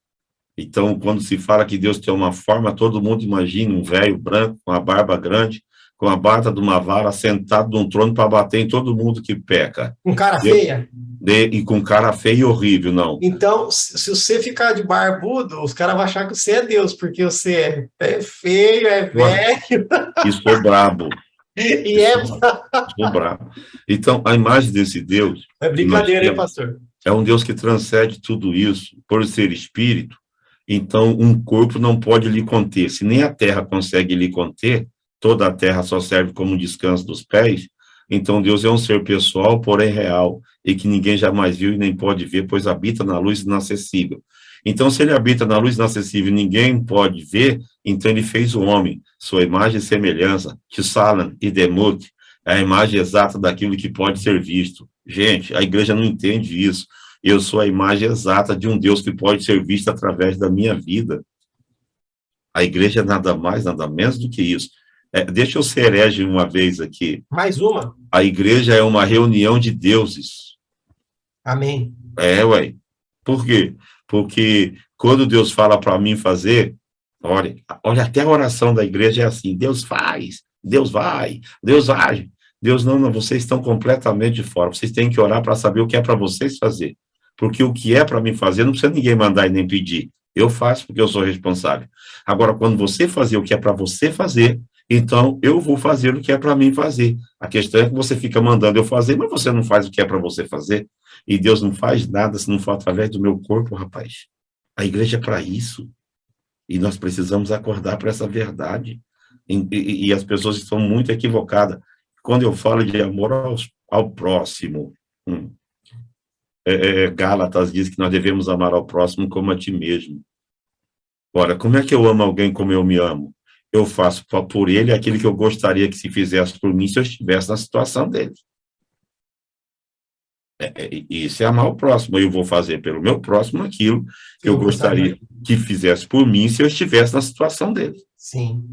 Então, quando se fala que Deus tem uma forma, todo mundo imagina um velho branco, com a barba grande, com a bata de uma vara, sentado num trono para bater em todo mundo que peca. Com cara feia? E com cara feia e horrível, não. Então, se você ficar de barbudo, os caras vão achar que você é Deus, porque você é feio, é velho. E sou brabo. Sou brabo. Então, a imagem desse Deus... É brincadeira, hein, pastor? É um Deus que transcende tudo isso, por ser espírito. Então, um corpo não pode lhe conter. Se nem a terra consegue lhe conter, toda a terra só serve como descanso dos pés, então Deus é um ser pessoal, porém real, e que ninguém jamais viu e nem pode ver, pois habita na luz inacessível. Então, se ele habita na luz inacessível e ninguém pode ver, então ele fez o homem, sua imagem e semelhança, Tsalan e Demut, é a imagem exata daquilo que pode ser visto. Gente, a igreja não entende isso. Eu sou a imagem exata de um Deus que pode ser visto através da minha vida. A igreja é nada mais, nada menos do que isso. Deixa eu ser herege uma vez aqui. Mais uma. A igreja é uma reunião de deuses. Amém. Ué. Por quê? Porque quando Deus fala para mim fazer, olha, até a oração da igreja é assim: Deus faz, Deus vai, Deus age. Deus não, vocês estão completamente de fora. Vocês têm que orar para saber o que é para vocês fazer. Porque o que é para mim fazer, não precisa ninguém mandar e nem pedir. Eu faço porque eu sou responsável. Agora, quando você fazer o que é para você fazer, então eu vou fazer o que é para mim fazer. A questão é que você fica mandando eu fazer, mas você não faz o que é para você fazer. E Deus não faz nada se não for através do meu corpo, rapaz. A igreja é para isso. E nós precisamos acordar para essa verdade. E as pessoas estão muito equivocadas. Quando eu falo de amor ao próximo, Gálatas diz que nós devemos amar ao próximo como a ti mesmo. Ora, como é que eu amo alguém como eu me amo? Eu faço por ele aquilo que eu gostaria que se fizesse por mim se eu estivesse na situação dele. Isso é amar o próximo. Eu vou fazer pelo meu próximo aquilo que eu gostaria que fizesse por mim se eu estivesse na situação dele. Sim.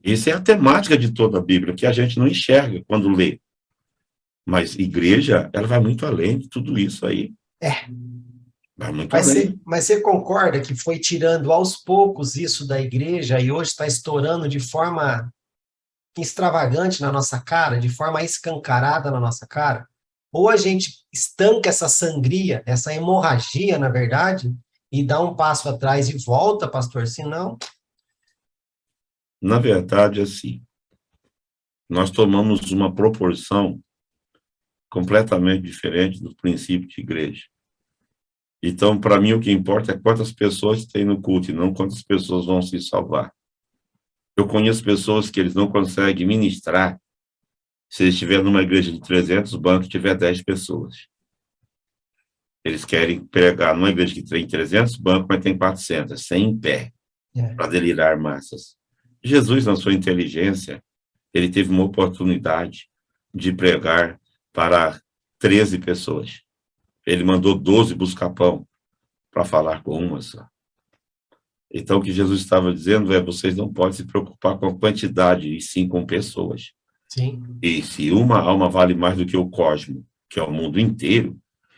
Essa é a temática de toda a Bíblia, que a gente não enxerga quando lê. Mas igreja, ela vai muito além de tudo isso aí. Vai muito além. Mas você concorda que foi tirando aos poucos isso da igreja e hoje está estourando de forma extravagante na nossa cara, de forma escancarada na nossa cara? Ou a gente estanca essa sangria, essa hemorragia, na verdade, e dá um passo atrás e volta, pastor, senão... Na verdade, assim, nós tomamos uma proporção completamente diferente do princípio de igreja. Então, para mim, o que importa é quantas pessoas tem no culto e não quantas pessoas vão se salvar. Eu conheço pessoas que eles não conseguem ministrar se eles estiverem numa igreja de 300 bancos e tiver 10 pessoas. Eles querem pregar numa igreja que tem 300 bancos, mas tem 400, 100 em pé, para delirar massas. Jesus, na sua inteligência, ele teve uma oportunidade de pregar para 13 pessoas. Ele mandou 12 buscar pão para falar com uma só. Então, o que Jesus estava dizendo é: vocês não podem se preocupar com a quantidade, e sim com pessoas. Sim. E se uma alma vale mais do que o cosmo, que é o mundo inteiro,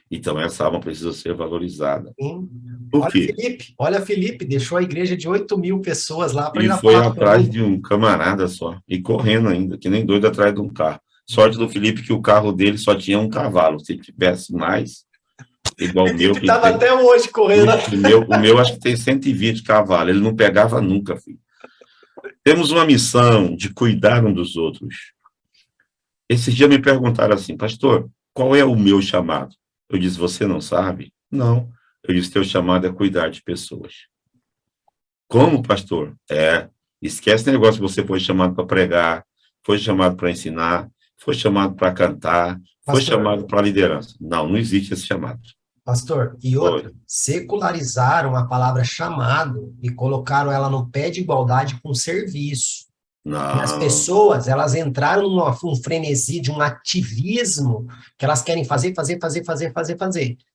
então essa alma precisa ser valorizada. Sim. Por quê? Olha Felipe, deixou a igreja de 8.000 pessoas lá para ir E lá foi falar com atrás todo de um camarada só, e correndo ainda, que nem doido atrás de um carro. Sorte do Felipe que o carro dele só tinha um cavalo. Se tivesse mais, igual o meu, Felipe que estava tem... até hoje correndo. O meu acho que tem 120 cavalos, ele não pegava nunca, filho. Temos uma missão de cuidar um dos outros. Esses dias me perguntaram assim: pastor, qual é o meu chamado? Eu disse: você não sabe? Não. Eu disse: teu chamado é cuidar de pessoas. Como, pastor? Esquece o negócio que você foi chamado para pregar, foi chamado para ensinar, foi chamado para cantar, foi chamado para liderança. Não existe esse chamado. Pastor, e outra, secularizaram a palavra chamado e colocaram ela no pé de igualdade com serviço. Não. E as pessoas, elas entraram num frenesi de um ativismo que elas querem fazer.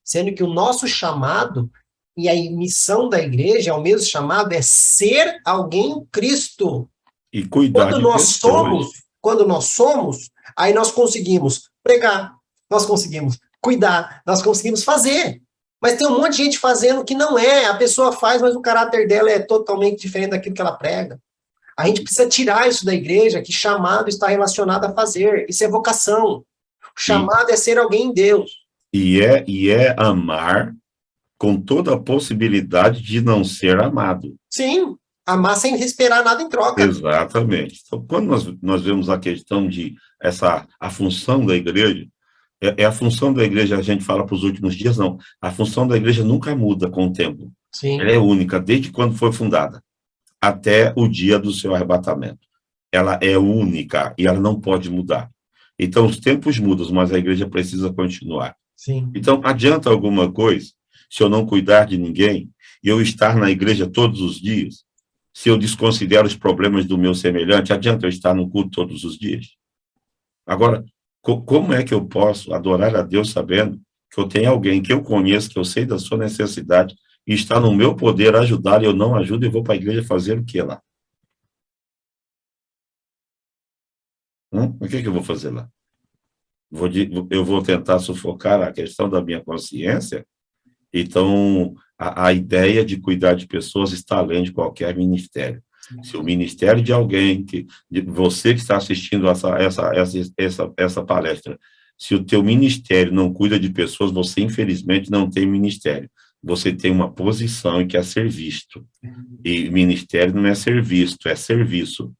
Sendo que o nosso chamado e a missão da igreja, é o mesmo chamado, é ser alguém em Cristo. E cuidar de pessoas. Quando nós somos, aí nós conseguimos pregar, nós conseguimos cuidar, nós conseguimos fazer. Mas tem um monte de gente fazendo que não é. A pessoa faz, mas o caráter dela é totalmente diferente daquilo que ela prega. A gente precisa tirar isso da igreja, que chamado está relacionado a fazer. Isso é vocação. O chamado é ser alguém em Deus. E é amar com toda a possibilidade de não ser amado. Sim, amar sem esperar nada em troca. Exatamente. Então, quando nós vemos a questão de a função da igreja, a função da igreja, a gente fala para os últimos dias, não. A função da igreja nunca muda com o tempo. Sim. Ela é única, desde quando foi fundada, até o dia do seu arrebatamento. Ela é única e ela não pode mudar. Então, os tempos mudam, mas a igreja precisa continuar. Sim. Então, adianta alguma coisa se eu não cuidar de ninguém e eu estar na igreja todos os dias? Se eu desconsidero os problemas do meu semelhante, adianta eu estar no culto todos os dias? Agora, como é que eu posso adorar a Deus sabendo que eu tenho alguém que eu conheço, que eu sei da sua necessidade, e está no meu poder ajudar, e eu não ajudo, e vou para a igreja fazer o que lá? O que eu vou fazer lá? eu vou tentar sufocar a questão da minha consciência. Então, a ideia de cuidar de pessoas está além de qualquer ministério. Se o ministério de alguém, você que está assistindo essa palestra, se o teu ministério não cuida de pessoas, você infelizmente não tem ministério. Você tem uma posição e quer ser visto. E ministério não é ser visto, é serviço.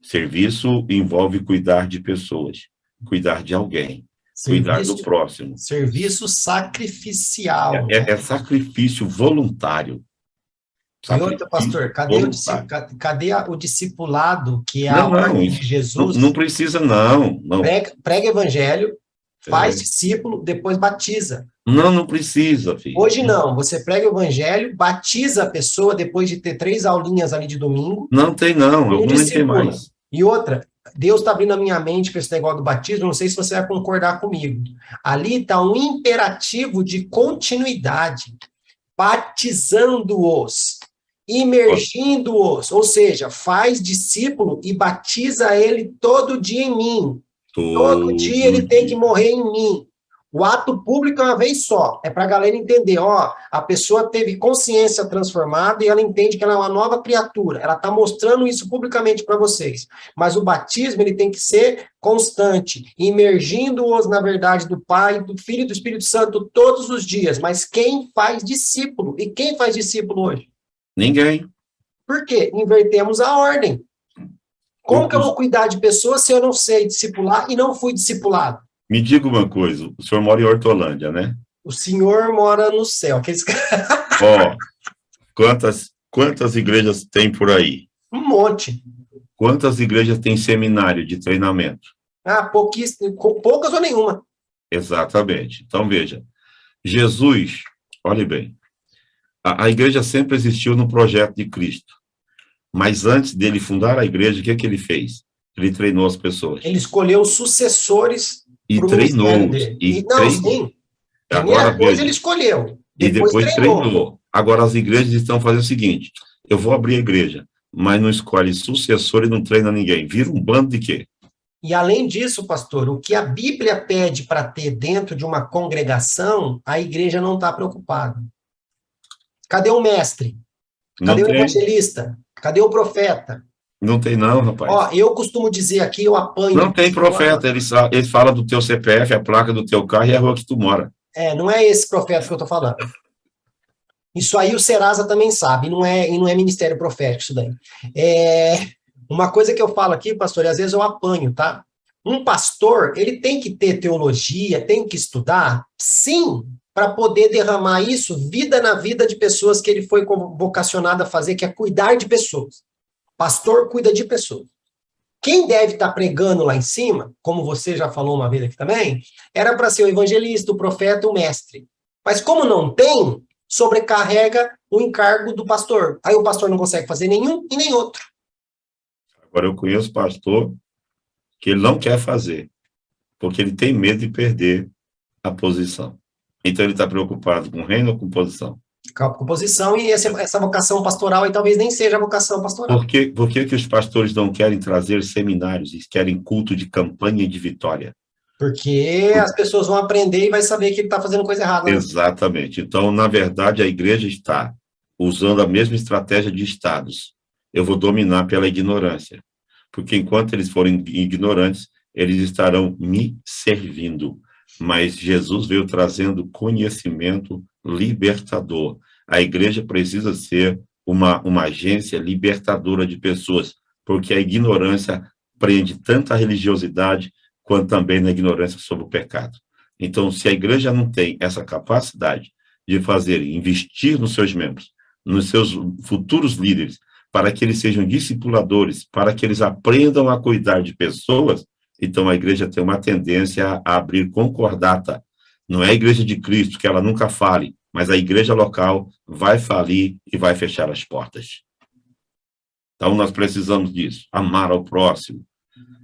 Serviço envolve cuidar de pessoas, cuidar de alguém, cuidar do próximo. Serviço sacrificial. É sacrifício voluntário. E outra, pastor, cadê o discipulado, que é a ordem de Jesus? Não precisa, não. Prega evangelho, faz discípulo, depois batiza. Não precisa, filho. Hoje não, você prega o evangelho, batiza a pessoa depois de ter 3 aulinhas ali de domingo. Não tem, não, eu não tem mais. E outra, Deus está abrindo a minha mente para esse negócio do batismo, não sei se você vai concordar comigo. Ali está um imperativo de continuidade, batizando-os, imergindo-os, ou seja, faz discípulo e batiza ele todo dia em mim. Todo dia ele tem que morrer em mim. O ato público é uma vez só, é para a galera entender, a pessoa teve consciência transformada e ela entende que ela é uma nova criatura, ela está mostrando isso publicamente para vocês, mas o batismo ele tem que ser constante, imergindo-os na verdade do Pai, do Filho e do Espírito Santo todos os dias, mas quem faz discípulo? E quem faz discípulo hoje? Ninguém. Por quê? Invertemos a ordem. Como que eu vou cuidar de pessoas se eu não sei discipular e não fui discipulado? Me diga uma coisa, o senhor mora em Hortolândia, né? O senhor mora no céu. Aqueles... quantas igrejas tem por aí? Um monte. Quantas igrejas tem seminário de treinamento? Poucas ou nenhuma. Exatamente. Então, veja, Jesus, olhe bem, a igreja sempre existiu no projeto de Cristo, mas antes dele fundar a igreja, o que ele fez? Ele treinou as pessoas. Ele escolheu sucessores. E treinou. Sim. Agora, veja, ele escolheu. Depois treinou. Agora, as igrejas estão fazendo o seguinte, eu vou abrir a igreja, mas não escolhe sucessor e não treina ninguém. Vira um bando de quê? E, além disso, pastor, o que a Bíblia pede para ter dentro de uma congregação, a igreja não está preocupada. Cadê o mestre? Cadê o evangelista? Cadê o profeta? Não tem não, rapaz. Eu costumo dizer aqui, eu apanho. Não tem profeta, ele fala do teu CPF, a placa do teu carro e a rua que tu mora. Não é esse profeta que eu estou falando. Isso aí o Serasa também sabe, e não é ministério profético isso daí. Uma coisa que eu falo aqui, pastor, e às vezes eu apanho, tá? Um pastor, ele tem que ter teologia, tem que estudar, sim, para poder derramar isso, vida na vida de pessoas que ele foi vocacionado a fazer, que é cuidar de pessoas. Pastor cuida de pessoas. Quem deve estar pregando lá em cima, como você já falou uma vez aqui também, era para ser o evangelista, o profeta, o mestre. Mas como não tem, sobrecarrega o encargo do pastor. Aí o pastor não consegue fazer nenhum e nem outro. Agora eu conheço pastor que ele não quer fazer, porque ele tem medo de perder a posição. Então ele está preocupado com reino ou com posição? Com posição, e essa vocação pastoral aí talvez nem seja a vocação pastoral. Por que os pastores não querem trazer seminários e querem culto de campanha e de vitória? Porque as pessoas vão aprender e vai saber que ele está fazendo coisa errada. Né? Exatamente. Então, na verdade, a igreja está usando a mesma estratégia de estados. Eu vou dominar pela ignorância. Porque enquanto eles forem ignorantes, eles estarão me servindo. Mas Jesus veio trazendo conhecimento libertador. A igreja precisa ser uma agência libertadora de pessoas, porque a ignorância prende tanto a religiosidade quanto também na ignorância sobre o pecado. Então, se a igreja não tem essa capacidade de investir nos seus membros, nos seus futuros líderes, para que eles sejam discipuladores, para que eles aprendam a cuidar de pessoas, então a igreja tem uma tendência a abrir concordata. Não é a igreja de Cristo, que ela nunca fale, mas a igreja local vai falir e vai fechar as portas. Então nós precisamos disso, amar ao próximo.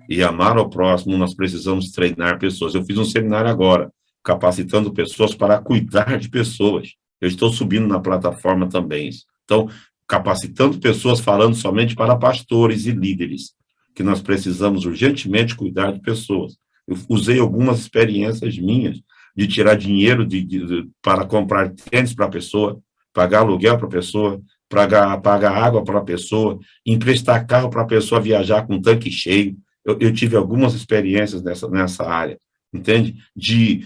E amar ao próximo, nós precisamos treinar pessoas. Eu fiz um seminário agora, capacitando pessoas para cuidar de pessoas. Eu estou subindo na plataforma também. Então, capacitando pessoas, falando somente para pastores e líderes, que nós precisamos urgentemente cuidar de pessoas. Eu usei algumas experiências minhas de tirar dinheiro para comprar tênis para a pessoa, pagar aluguel para a pessoa, pagar água para a pessoa, emprestar carro para a pessoa viajar com tanque cheio. Eu tive algumas experiências nessa área, entende?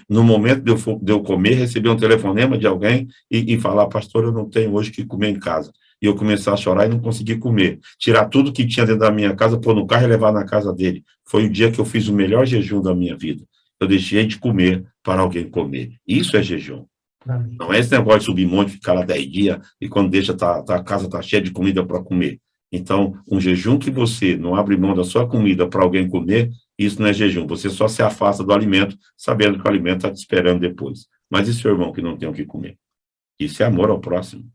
No momento de eu comer, receber um telefonema de alguém e falar, pastor, eu não tenho hoje o que comer em casa. E eu começar a chorar e não conseguir comer. Tirar tudo que tinha dentro da minha casa, pôr no carro e levar na casa dele. Foi o dia que eu fiz o melhor jejum da minha vida. Eu deixei de comer para alguém comer. Isso é jejum. Amém. Não é esse negócio de subir monte, ficar lá 10 dias e quando deixa a casa tá cheia de comida para comer. Então, um jejum que você não abre mão da sua comida para alguém comer, isso não é jejum. Você só se afasta do alimento, sabendo que o alimento está te esperando depois. Mas e seu irmão que não tem o que comer? Isso é amor ao próximo.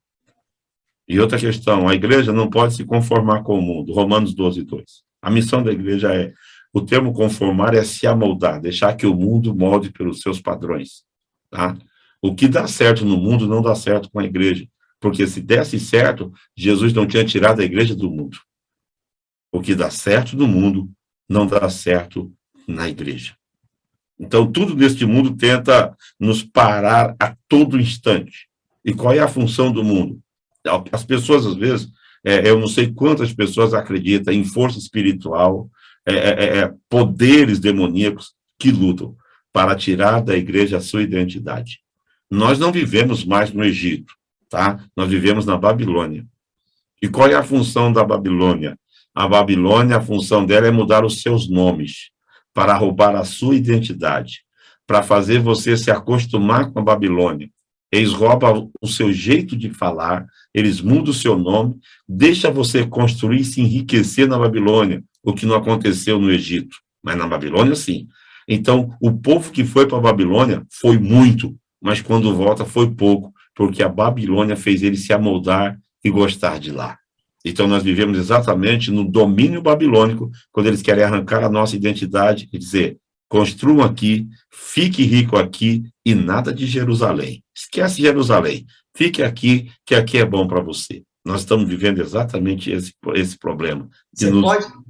E outra questão, a igreja não pode se conformar com o mundo. Romanos 12, 2. A missão da igreja o termo conformar é se amoldar, deixar que o mundo molde pelos seus padrões. Tá? O que dá certo no mundo não dá certo com a igreja. Porque se desse certo, Jesus não tinha tirado a igreja do mundo. O que dá certo no mundo não dá certo na igreja. Então, tudo neste mundo tenta nos parar a todo instante. E qual é a função do mundo? As pessoas, às vezes, eu não sei quantas pessoas acreditam em força espiritual, poderes demoníacos que lutam para tirar da igreja a sua identidade. Nós não vivemos mais no Egito, tá? Nós vivemos na Babilônia. E qual é a função da Babilônia? A Babilônia, a função dela é mudar os seus nomes, para roubar a sua identidade, para fazer você se acostumar com a Babilônia. Eles roubam o seu jeito de falar, eles mudam o seu nome, deixa você construir e se enriquecer na Babilônia, o que não aconteceu no Egito, mas na Babilônia, sim. Então, o povo que foi para a Babilônia foi muito, mas quando volta foi pouco, porque a Babilônia fez ele se amoldar e gostar de lá. Então, nós vivemos exatamente no domínio babilônico, quando eles querem arrancar a nossa identidade e dizer, construam aqui, fique rico aqui e nada de Jerusalém. Esquece Jerusalém, fique aqui, que aqui é bom para você. Nós estamos vivendo exatamente esse problema.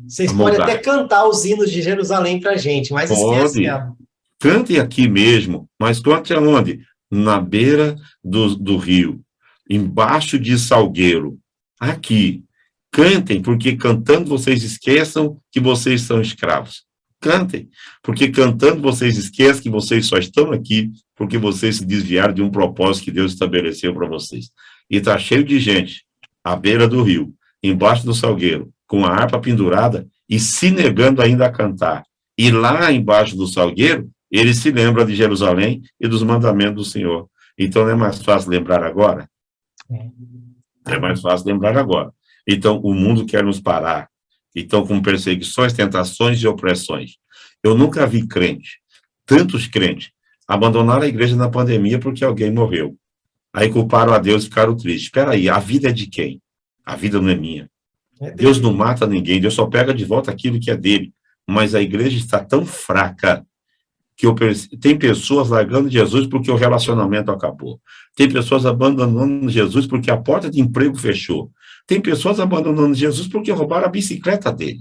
Vocês podem até cantar os hinos de Jerusalém para a gente, mas esquece ela. Cantem aqui mesmo, mas cante aonde? Na beira do rio, embaixo de Salgueiro, aqui. Cantem, porque cantando vocês esqueçam que vocês são escravos. Cantem, porque cantando vocês esquecem que vocês só estão aqui porque vocês se desviaram de um propósito que Deus estabeleceu para vocês. E está cheio de gente à beira do rio, embaixo do salgueiro, com a harpa pendurada e se negando ainda a cantar. E lá embaixo do salgueiro, ele se lembra de Jerusalém e dos mandamentos do Senhor. Então, não é mais fácil lembrar agora? É mais fácil lembrar agora. Então, o mundo quer nos parar. Então, com perseguições, tentações e opressões. Eu nunca vi tantos crentes, abandonaram a igreja na pandemia porque alguém morreu. Aí culparam a Deus e ficaram tristes. Espera aí, a vida é de quem? A vida não é minha. Deus não mata ninguém, Deus só pega de volta aquilo que é dele. Mas a igreja está tão fraca que tem pessoas largando Jesus porque o relacionamento acabou. Tem pessoas abandonando Jesus porque a porta de emprego fechou. Tem pessoas abandonando Jesus porque roubaram a bicicleta dele.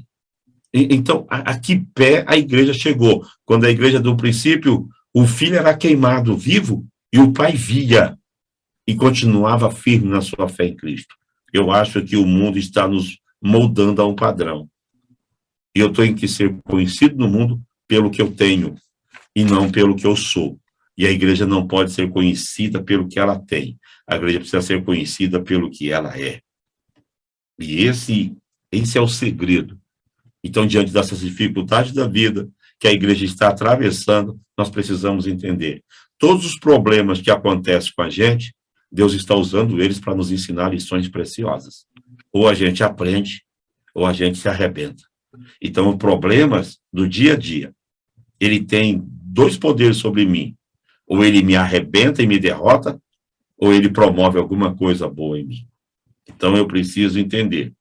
Então, a que pé a igreja chegou? Quando a igreja do princípio, o filho era queimado vivo e o pai via e continuava firme na sua fé em Cristo. Eu acho que o mundo está nos moldando a um padrão. E eu tenho que ser conhecido no mundo pelo que eu tenho e não pelo que eu sou. E a igreja não pode ser conhecida pelo que ela tem. A igreja precisa ser conhecida pelo que ela é. E esse é o segredo. Então, diante dessas dificuldades da vida que a igreja está atravessando, nós precisamos entender. Todos os problemas que acontecem com a gente, Deus está usando eles para nos ensinar lições preciosas. Ou a gente aprende, ou a gente se arrebenta. Então, os problemas do dia a dia, ele tem dois poderes sobre mim. Ou ele me arrebenta e me derrota, ou ele promove alguma coisa boa em mim. Então, eu preciso entender.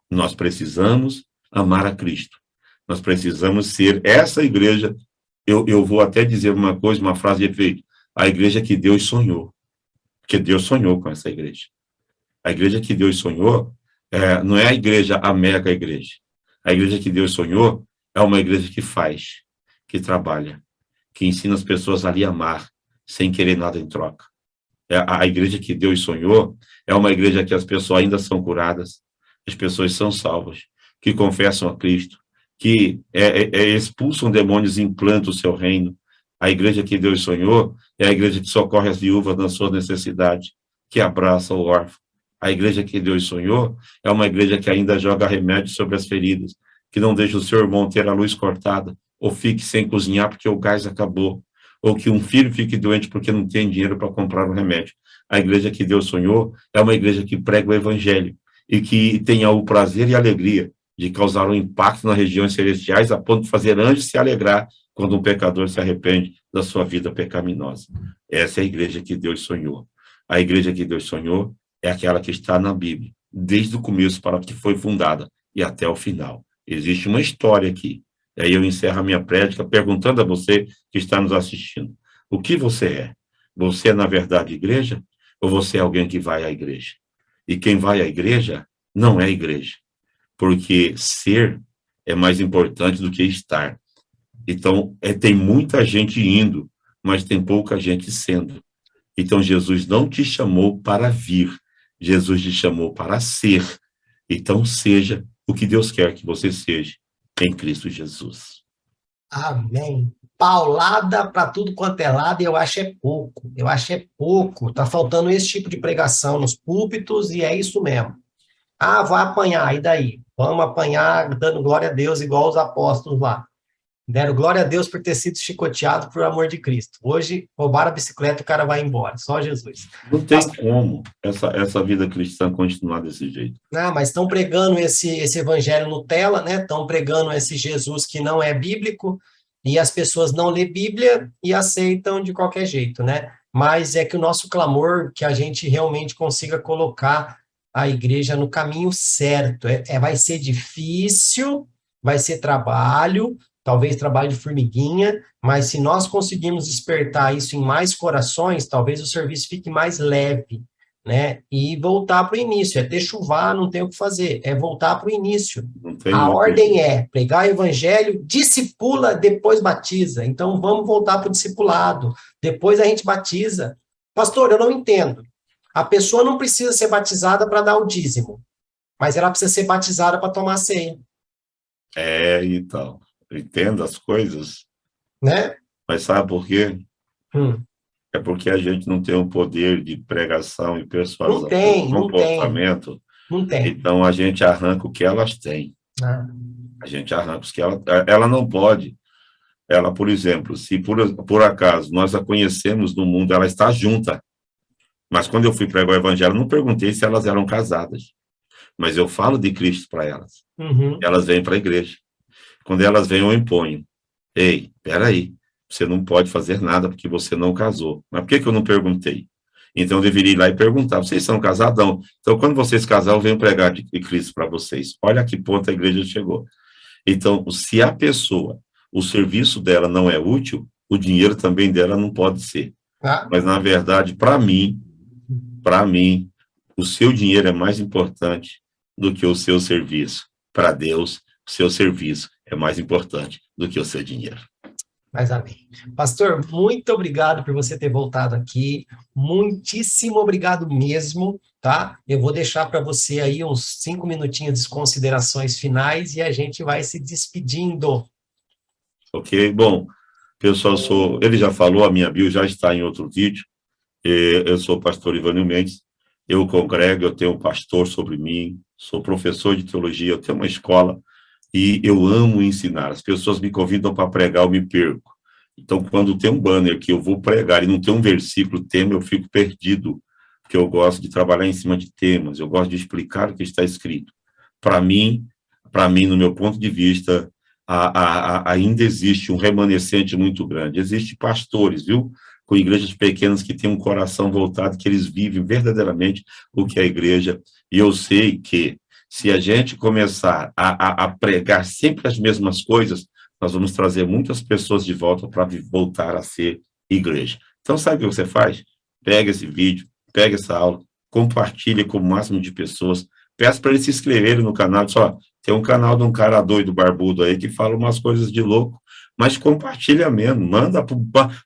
Nós precisamos amar a Cristo. Nós precisamos ser essa igreja. Eu vou até dizer uma coisa, uma frase de efeito. A igreja que Deus sonhou. Porque Deus sonhou com essa igreja. A igreja que Deus sonhou não é a igreja, a mega igreja. A igreja que Deus sonhou é uma igreja que faz, que trabalha, que ensina as pessoas a lhe amar, sem querer nada em troca. A igreja que Deus sonhou é uma igreja que as pessoas ainda são curadas, as pessoas são salvas, que confessam a Cristo, que expulsam demônios e implantam o seu reino. A igreja que Deus sonhou é a igreja que socorre as viúvas nas suas necessidades, que abraça o órfão. A igreja que Deus sonhou é uma igreja que ainda joga remédio sobre as feridas, que não deixa o seu irmão ter a luz cortada, ou fique sem cozinhar porque o gás acabou, ou que um filho fique doente porque não tem dinheiro para comprar o remédio. A igreja que Deus sonhou é uma igreja que prega o evangelho e que tenha o prazer e a alegria de causar um impacto nas regiões celestiais a ponto de fazer anjos se alegrar quando um pecador se arrepende da sua vida pecaminosa. Essa é a igreja que Deus sonhou. A igreja que Deus sonhou é aquela que está na Bíblia, desde o começo para que foi fundada e até o final. Existe uma história aqui. E aí eu encerro a minha prédica perguntando a você que está nos assistindo. O que você é? Você é, na verdade, igreja? Ou você é alguém que vai à igreja? E quem vai à igreja não é igreja. Porque ser é mais importante do que estar. Então, tem muita gente indo, mas tem pouca gente sendo. Então, Jesus não te chamou para vir. Jesus te chamou para ser. Então, seja o que Deus quer que você seja em Cristo Jesus. Amém. Paulada para tudo quanto é lado, e eu acho é pouco. Eu acho é pouco. Tá faltando esse tipo de pregação nos púlpitos, e é isso mesmo. Ah, vai apanhar, e daí? Vamos apanhar dando glória a Deus, igual os apóstolos lá. Deram glória a Deus por ter sido chicoteado por amor de Cristo. Hoje, roubaram a bicicleta e o cara vai embora. Só Jesus. Não tem como essa vida cristã continuar desse jeito. Ah, mas estão pregando esse evangelho Nutella, né? Estão pregando esse Jesus que não é bíblico, e as pessoas não lêem Bíblia e aceitam de qualquer jeito, né? Mas é que o nosso clamor, que a gente realmente consiga colocar a igreja no caminho certo. Vai ser difícil, vai ser trabalho, talvez trabalho de formiguinha, mas se nós conseguirmos despertar isso em mais corações, talvez o serviço fique mais leve, né? E voltar para o início, ter chuvar, não tem o que fazer, é voltar para o início. A ordem é pregar o evangelho, discipula, depois batiza. Então, vamos voltar para o discipulado, depois a gente batiza. Pastor, eu não entendo. A pessoa não precisa ser batizada para dar o dízimo, mas ela precisa ser batizada para tomar a ceia. Então, entenda as coisas, né? Mas sabe por quê? É porque a gente não tem o poder de pregação e persuasão, não tem, comportamento. Não tem. Então a gente arranca o que elas têm. A gente arranca os que ela não pode. Ela, por exemplo, se por acaso nós a conhecemos no mundo, ela está junta. Mas quando eu fui pregar o evangelho, não perguntei se elas eram casadas. Mas eu falo de Cristo para elas. Elas vêm para a igreja. Quando elas vêm, eu imponho. Ei, peraí, você não pode fazer nada porque você não casou. Mas por que eu não perguntei? Então, eu deveria ir lá e perguntar, vocês são casadão? Então, quando vocês casarem, eu venho pregar de Cristo para vocês. Olha a que ponto a igreja chegou. Então, se a pessoa, o serviço dela não é útil, o dinheiro também dela não pode ser. Mas, na verdade, para mim, o seu dinheiro é mais importante do que o seu serviço. Para Deus, o seu serviço é mais importante do que o seu dinheiro. Mas amém. Pastor, muito obrigado por você ter voltado aqui. Muitíssimo obrigado mesmo, tá? Eu vou deixar para você aí uns 5 minutinhos de considerações finais e a gente vai se despedindo. Ok, bom, pessoal, ele já falou, a minha bio já está em outro vídeo. Eu sou o pastor Ivânio Mendes, eu congrego, eu tenho um pastor sobre mim, sou professor de teologia, eu tenho uma escola, e eu amo ensinar. As pessoas me convidam para pregar, eu me perco. Então, quando tem um banner que eu vou pregar e não tem um versículo, tema, eu fico perdido, porque eu gosto de trabalhar em cima de temas, eu gosto de explicar o que está escrito. Para mim, no meu ponto de vista, ainda existe um remanescente muito grande. Existem pastores, viu? Com igrejas pequenas que têm um coração voltado, que eles vivem verdadeiramente o que é a igreja. E eu sei que se a gente começar a pregar sempre as mesmas coisas, nós vamos trazer muitas pessoas de volta para voltar a ser igreja. Então, sabe o que você faz? Pega esse vídeo, pega essa aula, compartilha com o máximo de pessoas, peça para eles se inscreverem no canal, só Tem um canal de um cara doido, barbudo aí, que fala umas coisas de louco, mas compartilha mesmo, manda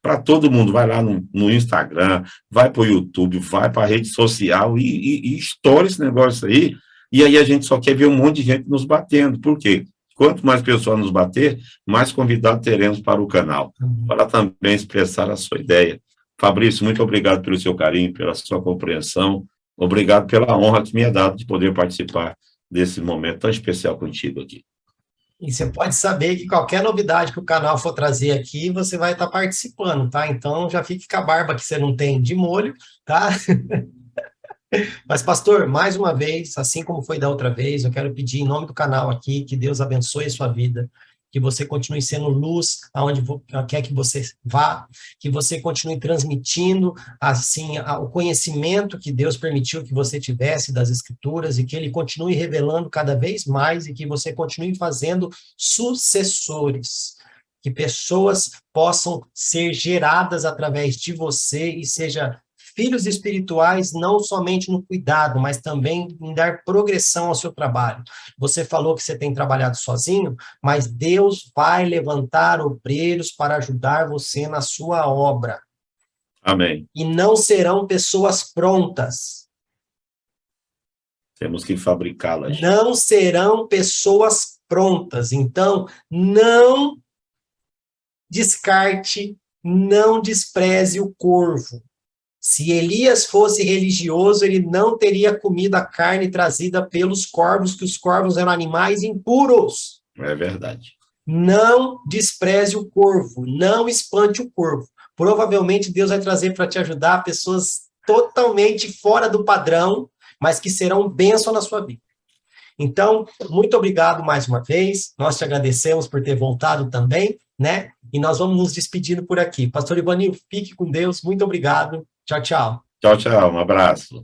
para todo mundo, vai lá no Instagram, vai para o YouTube, vai para a rede social e estoura esse negócio aí, e aí a gente só quer ver um monte de gente nos batendo. Por quê? Quanto mais pessoas nos bater, mais convidados teremos para o canal, para também expressar a sua ideia. Fabrício, muito obrigado pelo seu carinho, pela sua compreensão, obrigado pela honra que me é dado de poder participar desse momento tão especial contigo aqui. E você pode saber que qualquer novidade que o canal for trazer aqui, você vai estar participando, tá? Então, já fique com a barba que você não tem de molho, tá? Mas, pastor, mais uma vez, assim como foi da outra vez, eu quero pedir em nome do canal aqui, que Deus abençoe a sua vida, que você continue sendo luz aonde quer que você vá, que você continue transmitindo, assim, o conhecimento que Deus permitiu que você tivesse das Escrituras e que Ele continue revelando cada vez mais e que você continue fazendo sucessores, que pessoas possam ser geradas através de você e seja filhos espirituais, não somente no cuidado, mas também em dar progressão ao seu trabalho. Você falou que você tem trabalhado sozinho, mas Deus vai levantar obreiros para ajudar você na sua obra. Amém. E não serão pessoas prontas. Temos que fabricá-las. Não serão pessoas prontas. Então, não descarte, não despreze o corvo. Se Elias fosse religioso, ele não teria comido a carne trazida pelos corvos, que os corvos eram animais impuros. É verdade. Não despreze o corvo, não espante o corvo. Provavelmente Deus vai trazer para te ajudar pessoas totalmente fora do padrão, mas que serão bênção na sua vida. Então, muito obrigado mais uma vez. Nós te agradecemos por ter voltado também, né? E nós vamos nos despedindo por aqui. Pastor Ivanil, fique com Deus. Muito obrigado. Tchau, tchau. Tchau, tchau. Um abraço.